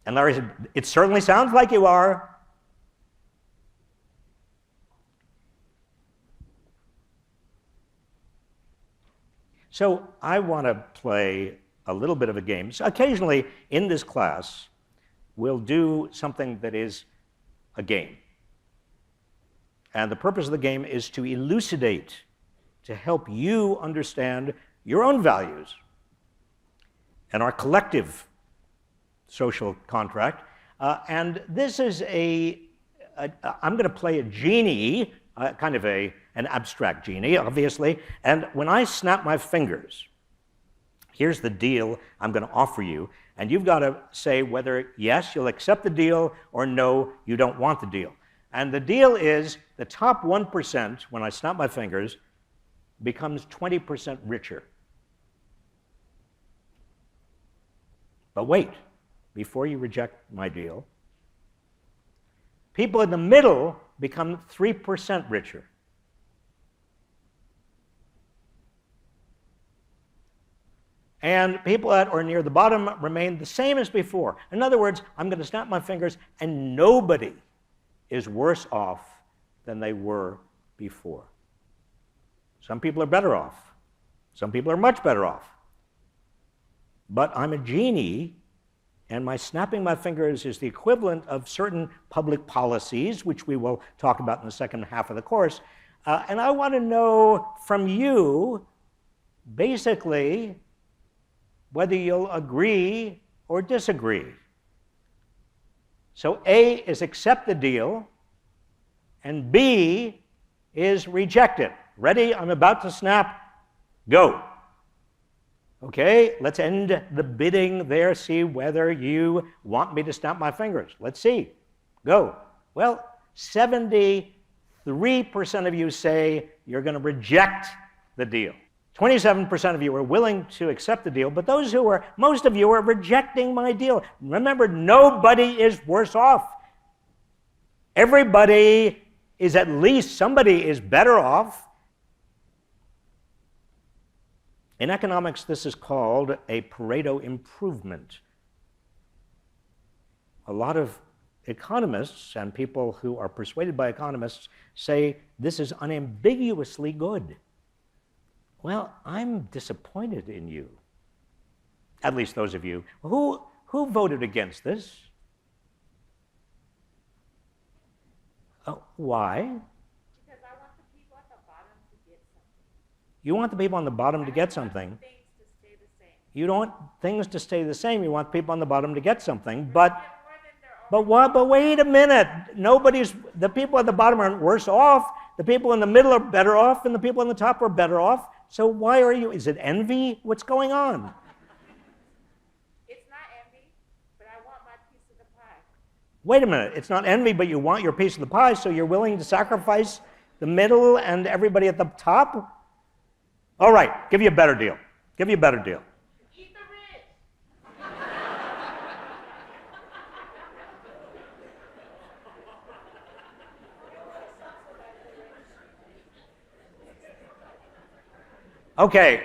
And Larry said, it certainly sounds like you are. So I want to play a little bit of a game. So occasionally in this class, we'll do something that is a game. And the purpose of the game is to elucidate, to help you understand your own values and our collective social contract. And this is I'm going to play a genie, kind of an abstract genie, obviously. And when I snap my fingers, here's the deal I'm going to offer you. And you've got to say whether, yes, you'll accept the deal, or no, you don't want the deal. And the deal is the top 1%, when I snap my fingers, becomes 20% richer. But wait, before you reject my deal, people in the middle become 3% richer. And people at or near the bottom remain the same as before. In other words, I'm going to snap my fingers, and nobody is worse off than they were before. Some people are better off. Some people are much better off. But I'm a genie, and my snapping my fingers is the equivalent of certain public policies, which we will talk about in the second half of the course. And I want to know from you, basically, whether you'll agree or disagree. So A is accept the deal, and B is reject it. Ready? I'm about to snap. Go. Okay, let's end the bidding there, see whether you want me to snap my fingers. Let's see. Go. Well, 73% of you say you're going to reject the deal. 27% of you are willing to accept the deal, but most of you are rejecting my deal. Remember, nobody is worse off. Everybody is at least, somebody is better off. In economics, this is called a Pareto improvement. A lot of economists and people who are persuaded by economists say this is unambiguously good. Well, I'm disappointed in you. At least those of you. Who voted against this? Why? Because I want the people at the bottom to get something. You want the people on the bottom to get something. Things to stay the same. You don't want things to stay the same. You want people on the bottom to get something. But wait a minute. The people at the bottom aren't worse off. The people in the middle are better off, and the people on the top are better off. So why is it envy? What's going on? It's not envy, but I want my piece of the pie. Wait a minute. It's not envy, but you want your piece of the pie, so you're willing to sacrifice the middle and everybody at the top? All right, give you a better deal. Give you a better deal. Eat the rich. Okay.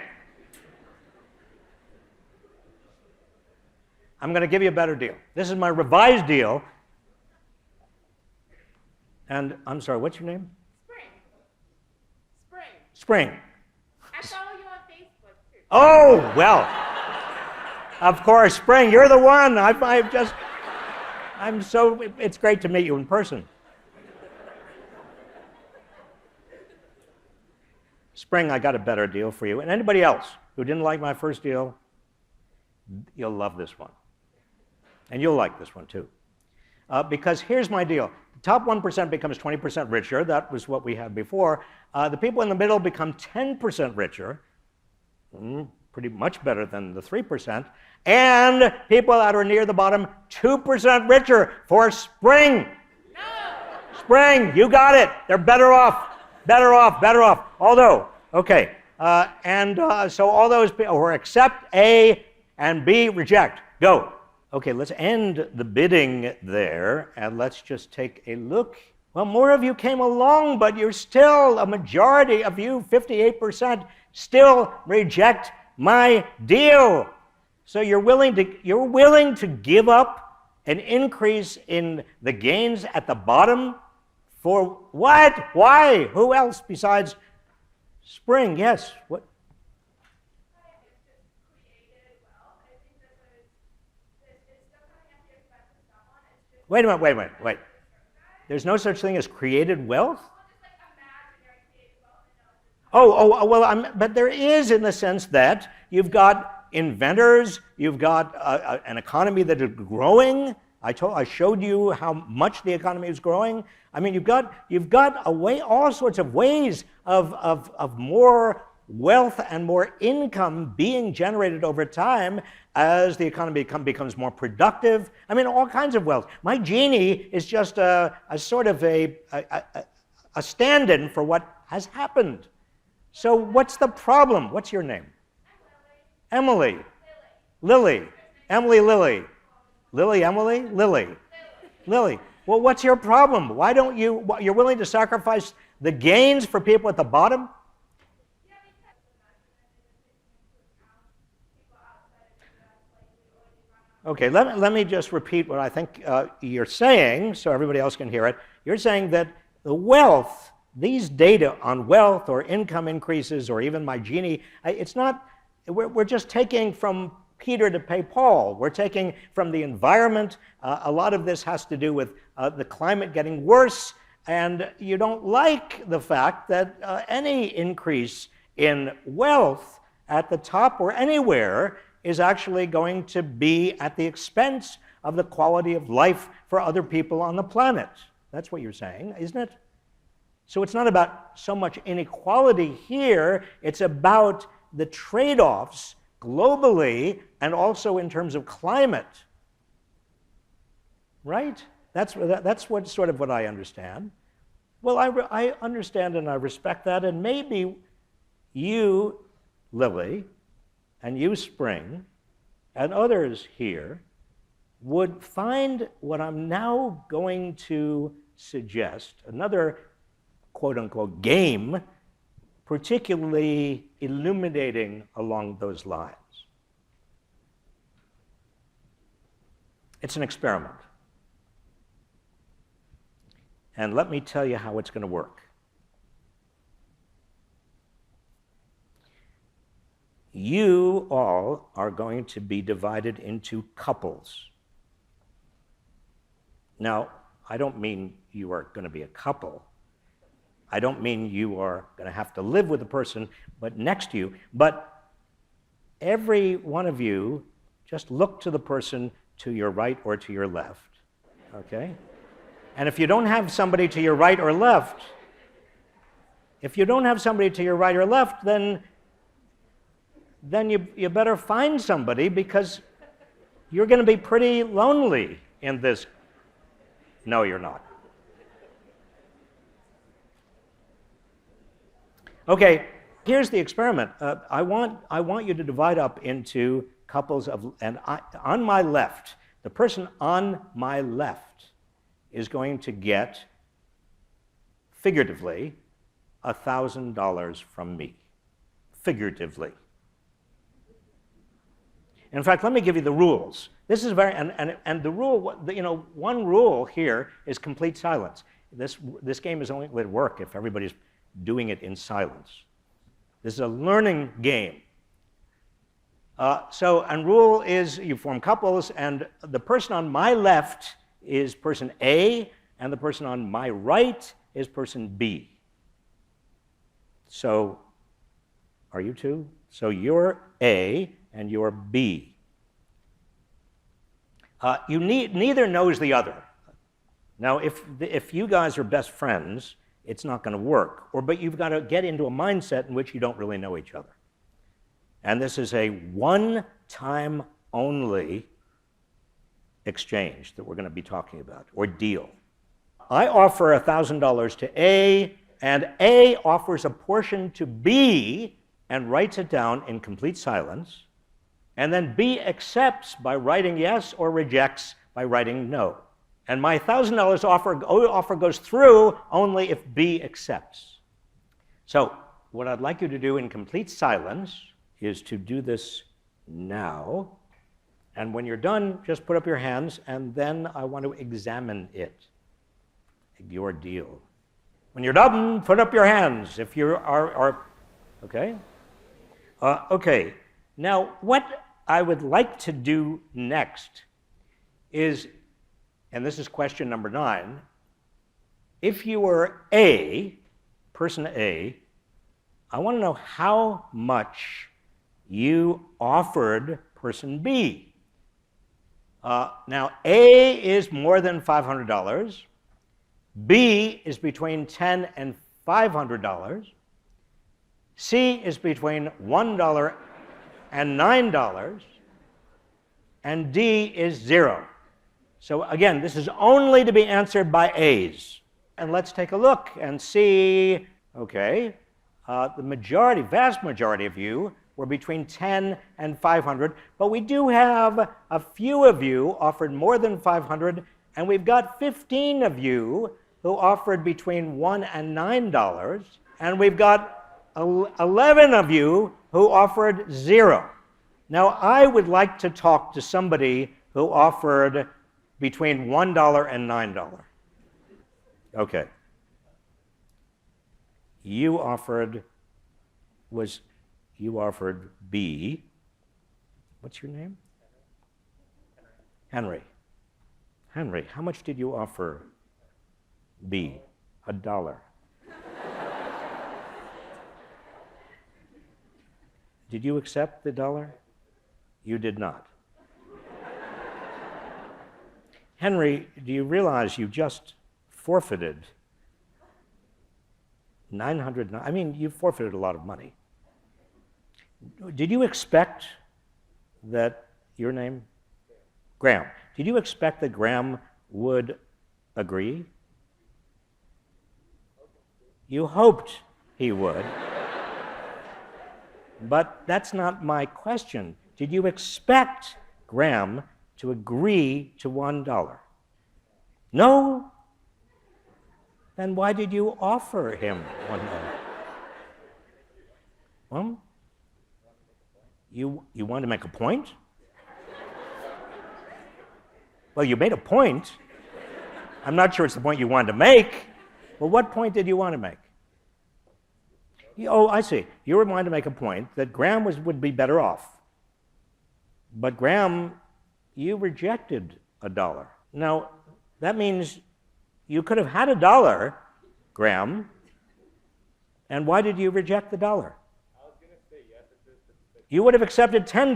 I'm going to give you a better deal. This is my revised deal. And I'm sorry, what's your name? Spring. I follow you on Facebook, too. Oh, well, of course, Spring, you're the one. It's great to meet you in person. Spring, I got a better deal for you. And anybody else who didn't like my first deal, you'll love this one. And you'll like this one, too. Because here's my deal. The top 1% becomes 20% richer. That was what we had before. The people in the middle become 10% richer. Pretty much better than the 3%. And people that are near the bottom, 2% richer for Spring. No. Spring, you got it. They're better off. Better off. Although, okay. So all those people who accept A and B reject. Go. Okay, let's end the bidding there, and let's just take a look. Well, more of you came along, but you're still, a majority of you, 58%, still reject my deal. So you're willing to give up an increase in the gains at the bottom for what? Why? Who else besides Spring? Yes. What? Wait a minute. There's no such thing as created wealth? But there is, in the sense that you've got inventors, you've got an economy that is growing. I showed you how much the economy is growing. I mean, you've got a way, all sorts of ways of more wealth and more income being generated over time as the economy becomes more productive. I mean, all kinds of wealth. My genie is just a sort of a stand-in for what has happened. So what's the problem? What's your name? Emily. Lily. Emily, Lily. Lily, Emily? Lily. Lily. Well, what's your problem? Why don't you're willing to sacrifice the gains for people at the bottom? Okay, let me just repeat what I think you're saying so everybody else can hear it. You're saying that the wealth, these data on wealth or income increases or even my Gini, it's not, we're just taking from Peter to pay Paul. We're taking from the environment. A lot of this has to do with the climate getting worse, and you don't like the fact that any increase in wealth at the top or anywhere is actually going to be at the expense of the quality of life for other people on the planet. That's what you're saying, isn't it? So it's not about so much inequality here, it's about the trade-offs globally and also in terms of climate. Right? That's what sort of what I understand. Well, I understand and I respect that, and maybe you, Lily, and you, Spring, and others here would find what I'm now going to suggest, another quote-unquote game, particularly illuminating along those lines. It's an experiment. And let me tell you how it's going to work. You all are going to be divided into couples. Now, I don't mean you are going to be a couple. I don't mean you are going to have to live with the person but next to you. But every one of you, just look to the person to your right or to your left, okay? And if you don't have somebody to your right or left, then you better find somebody, because you're going to be pretty lonely in this. No, you're not. Okay, here's the experiment. I want you to divide up into couples of, and on my left, the person on my left is going to get, figuratively, $1,000 from me. Figuratively. In fact, let me give you the rules. This is very, and the rule, one rule here is complete silence. This game is only going to work if everybody's doing it in silence. This is a learning game. And rule is you form couples, and the person on my left is person A, and the person on my right is person B. So, are you two? So you're A, and you're B. Neither knows the other. Now, if you guys are best friends, it's not going to work. But you've got to get into a mindset in which you don't really know each other. And this is a one-time only exchange that we're going to be talking about, or deal. I offer $1,000 to A, and A offers a portion to B and writes it down in complete silence. And then B accepts by writing yes, or rejects by writing no. And my $1,000 offer goes through only if B accepts. So what I'd like you to do in complete silence is to do this now. And when you're done, just put up your hands, and then I want to examine it, your deal. When you're done, put up your hands if you are okay? Okay. Now, what I would like to do next is, and this is question number 9, if you were A, person A, I want to know how much You offered person B. Now, A is more than $500. B is between $10 and $500. C is between $1 and $9. And D is 0. So again, this is only to be answered by A's. And let's take a look and see, okay, the majority, vast majority of you were between 10 and 500, but we do have a few of you offered more than 500, and we've got 15 of you who offered between $1 and $9, and we've got 11 of you who offered 0. Now, I would like to talk to somebody who offered between $1 and $9. Okay. You offered B. What's your name? Henry. Henry, how much did you offer B? $1. Did you accept the dollar? You did not. Henry, do you realize you just forfeited you forfeited a lot of money. Did you expect that your name? Graham. Did you expect that Graham would agree? You hoped he would. But that's not my question. Did you expect Graham to agree to $1? No? Then why did you offer him $1? Well, you wanted to make a point? Well, you made a point. I'm not sure it's the point you wanted to make. Well, what point did you want to make? Oh, I see. You were wanting to make a point that Graham would be better off. But Graham, you rejected $1. Now, that means you could have had $1, Graham, and why did you reject the $1? I was going to say yes. You would have accepted $10.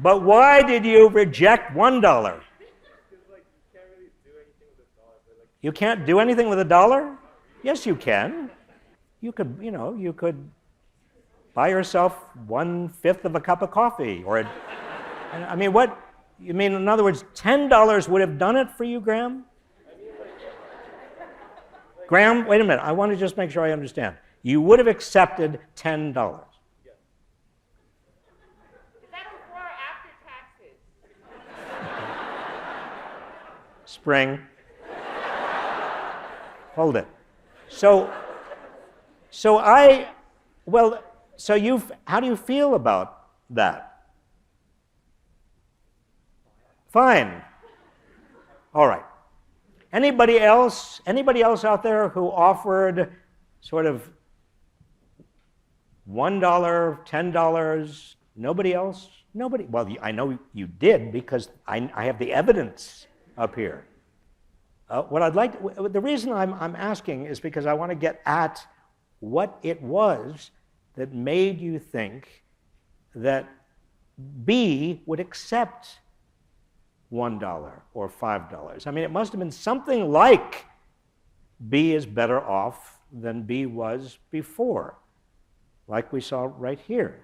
But why did you reject $1? Because, like, you can't really do anything with $1. But, like, You can't do anything with $1? Yes, you can. You could buy yourself 1/5 of a cup of coffee, or I mean, what? You mean, in other words, $10 would have done it for you, Graham? Graham, wait a minute. I want to just make sure I understand. You would have accepted $10. Is that before or after taxes? Spring. Hold it. So how do you feel about that? Fine. All right. Anybody else out there who offered sort of $1, $10? Nobody else? Nobody? Well, I know you did because I have the evidence up here. The reason I'm asking is because I want to get at what it was that made you think that B would accept $1 or $5. I mean, it must have been something like B is better off than B was before, like we saw right here.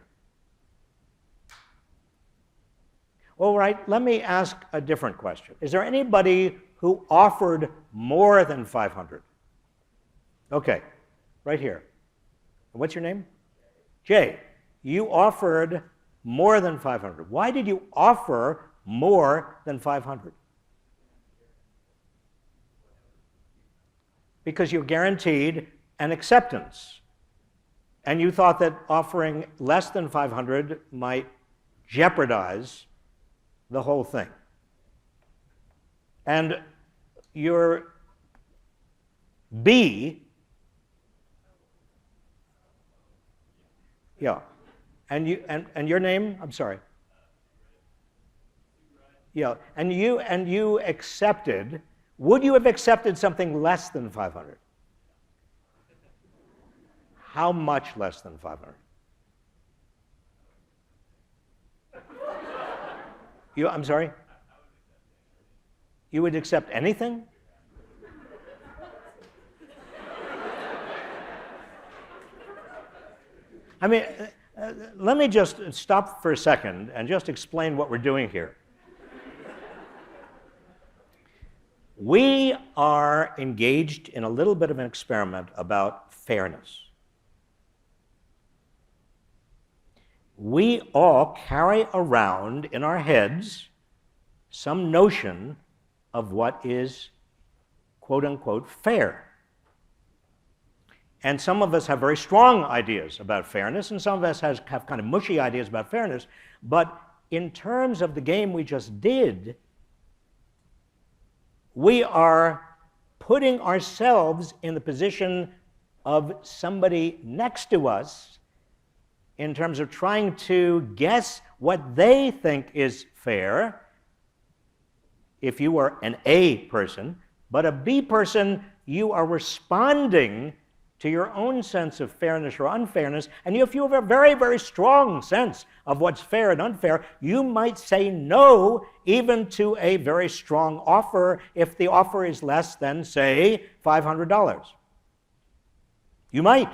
All right, let me ask a different question. Is there anybody who offered more than 500? Okay, right here. What's your name? Jay. You offered more than 500. Why did you offer more than 500? Because you're guaranteed an acceptance. And you thought that offering less than 500 might jeopardize the whole thing. And your B, yeah, and your name, I'm sorry. Yeah, and you accepted. Would you have accepted something less than 500? How much less than 500? I'm sorry? You would accept anything? I mean, let me just stop for a second and just explain what we're doing here. We are engaged in a little bit of an experiment about fairness. We all carry around in our heads some notion of what is, quote unquote, fair. And some of us have very strong ideas about fairness, and some of us have kind of mushy ideas about fairness. But in terms of the game we just did, we are putting ourselves in the position of somebody next to us in terms of trying to guess what they think is fair if you are an A person, but a B person, you are responding to your own sense of fairness or unfairness, and if you have a very, very strong sense of what's fair and unfair, you might say no even to a very strong offer if the offer is less than, say, $500. You might.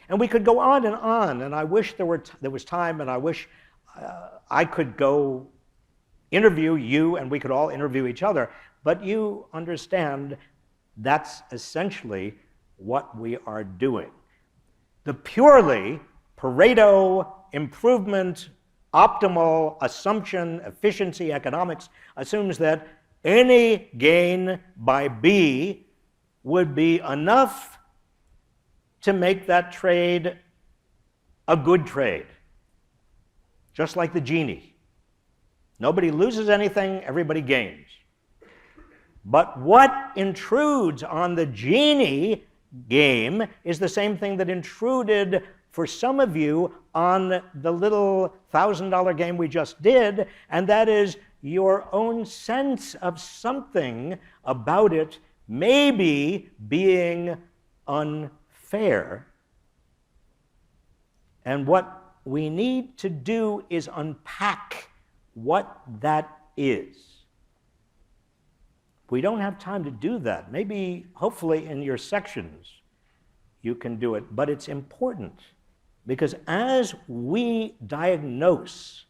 And we could go on, and I wish there was time, and I wish I could go interview you and we could all interview each other, but you understand that's essentially what we are doing. The purely Pareto improvement, optimal assumption, efficiency economics assumes that any gain by B would be enough to make that trade a good trade, just like the genie. Nobody loses anything, everybody gains. But what intrudes on the genie game is the same thing that intruded for some of you on the little $1,000 game we just did, and that is your own sense of something about it maybe being unfair. And what we need to do is unpack what that is. We don't have time to do that. Maybe, hopefully, in your sections, you can do it. But it's important because as we diagnose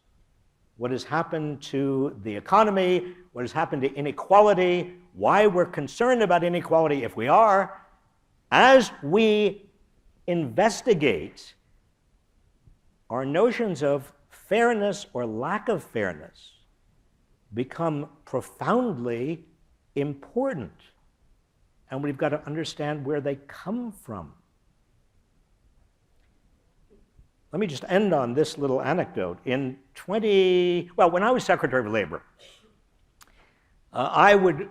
what has happened to the economy, what has happened to inequality, why we're concerned about inequality if we are, as we investigate our notions of fairness or lack of fairness become profoundly important, and we've got to understand where they come from. Let me just end on this little anecdote. When I was Secretary of Labor, I would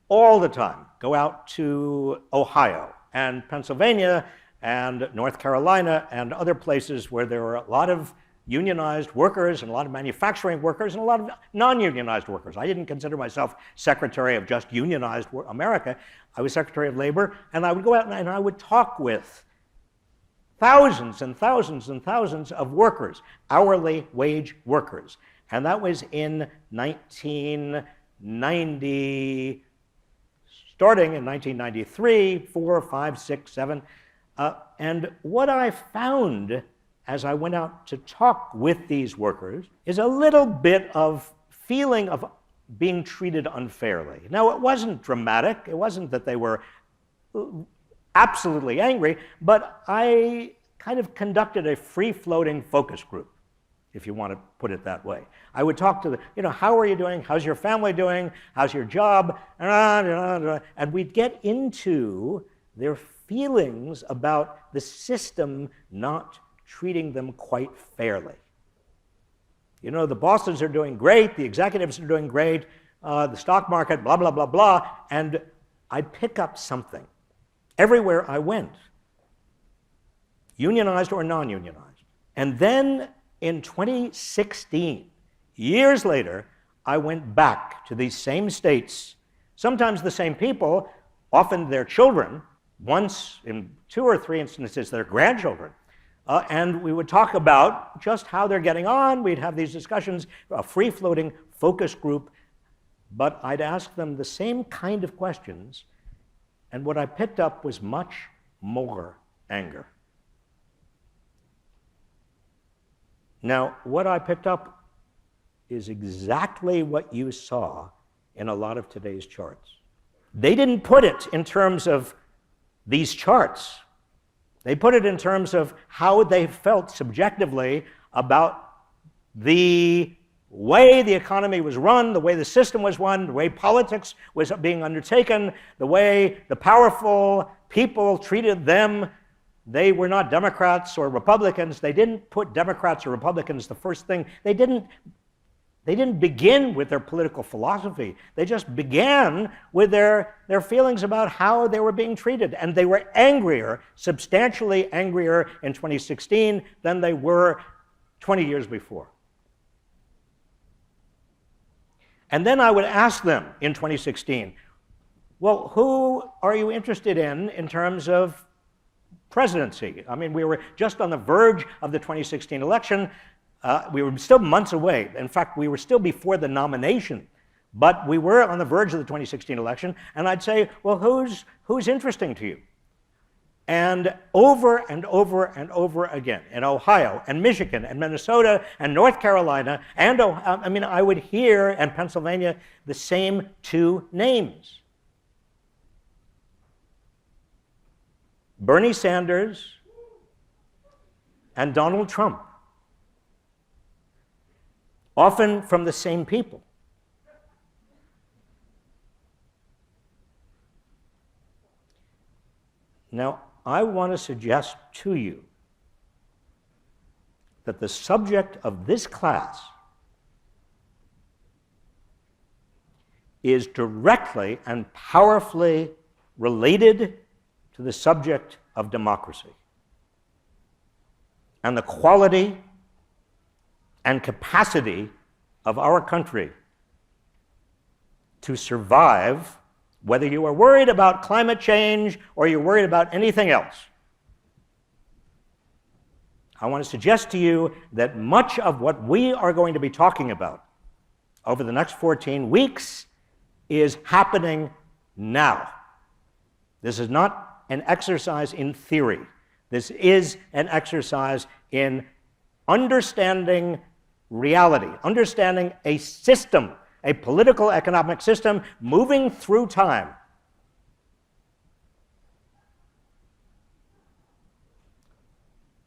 all the time go out to Ohio and Pennsylvania and North Carolina and other places where there were a lot of unionized workers and a lot of manufacturing workers and a lot of non-unionized workers. I didn't consider myself secretary of just unionized America. I was Secretary of Labor, and I would go out and I would talk with thousands and thousands and thousands of workers, hourly wage workers. And that was in 1990, starting in 1993, 4, 5, 6, 7. And what I found as I went out to talk with these workers is a little bit of feeling of being treated unfairly. Now, it wasn't dramatic. It wasn't that they were absolutely angry, but I kind of conducted a free-floating focus group, if you want to put it that way. I would talk to them, how are you doing? How's your family doing? How's your job? And we'd get into their feelings about the system not treating them quite fairly. The bosses are doing great, the executives are doing great, the stock market, blah, blah, blah, blah, and I'd pick up something everywhere I went, unionized or non-unionized. And then in 2016, years later, I went back to these same states, sometimes the same people, often their children, once, in 2 or 3 instances, their grandchildren. And we would talk about just how they're getting on. We'd have these discussions, a free-floating focus group. But I'd ask them the same kind of questions, and what I picked up was much more anger. Now, what I picked up is exactly what you saw in a lot of today's charts. They didn't put it in terms of these charts. They put it in terms of how they felt subjectively about the way the economy was run, the way the system was run, the way politics was being undertaken, the way the powerful people treated them. They were not Democrats or Republicans. They didn't put Democrats or Republicans the first thing. They didn't begin with their political philosophy. They just began with their feelings about how they were being treated. And they were angrier, substantially angrier in 2016 than they were 20 years before. And then I would ask them in 2016, well, who are you interested in terms of presidency? I mean, we were just on the verge of the 2016 election. We were still months away. In fact, we were still before the nomination. But we were on the verge of the 2016 election. And I'd say, well, who's interesting to you? And over and over and over again, in Ohio and Michigan and Minnesota and North Carolina and I would hear, and Pennsylvania, the same 2 names. Bernie Sanders and Donald Trump. Often from the same people. Now, I want to suggest to you that the subject of this class is directly and powerfully related to the subject of democracy and the quality and capacity of our country to survive, whether you are worried about climate change or you're worried about anything else. I want to suggest to you that much of what we are going to be talking about over the next 14 weeks is happening now. This is not an exercise in theory. This is an exercise in understanding reality, understanding a system, a political economic system moving through time.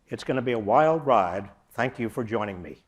It's going to be a wild ride. Thank you for joining me.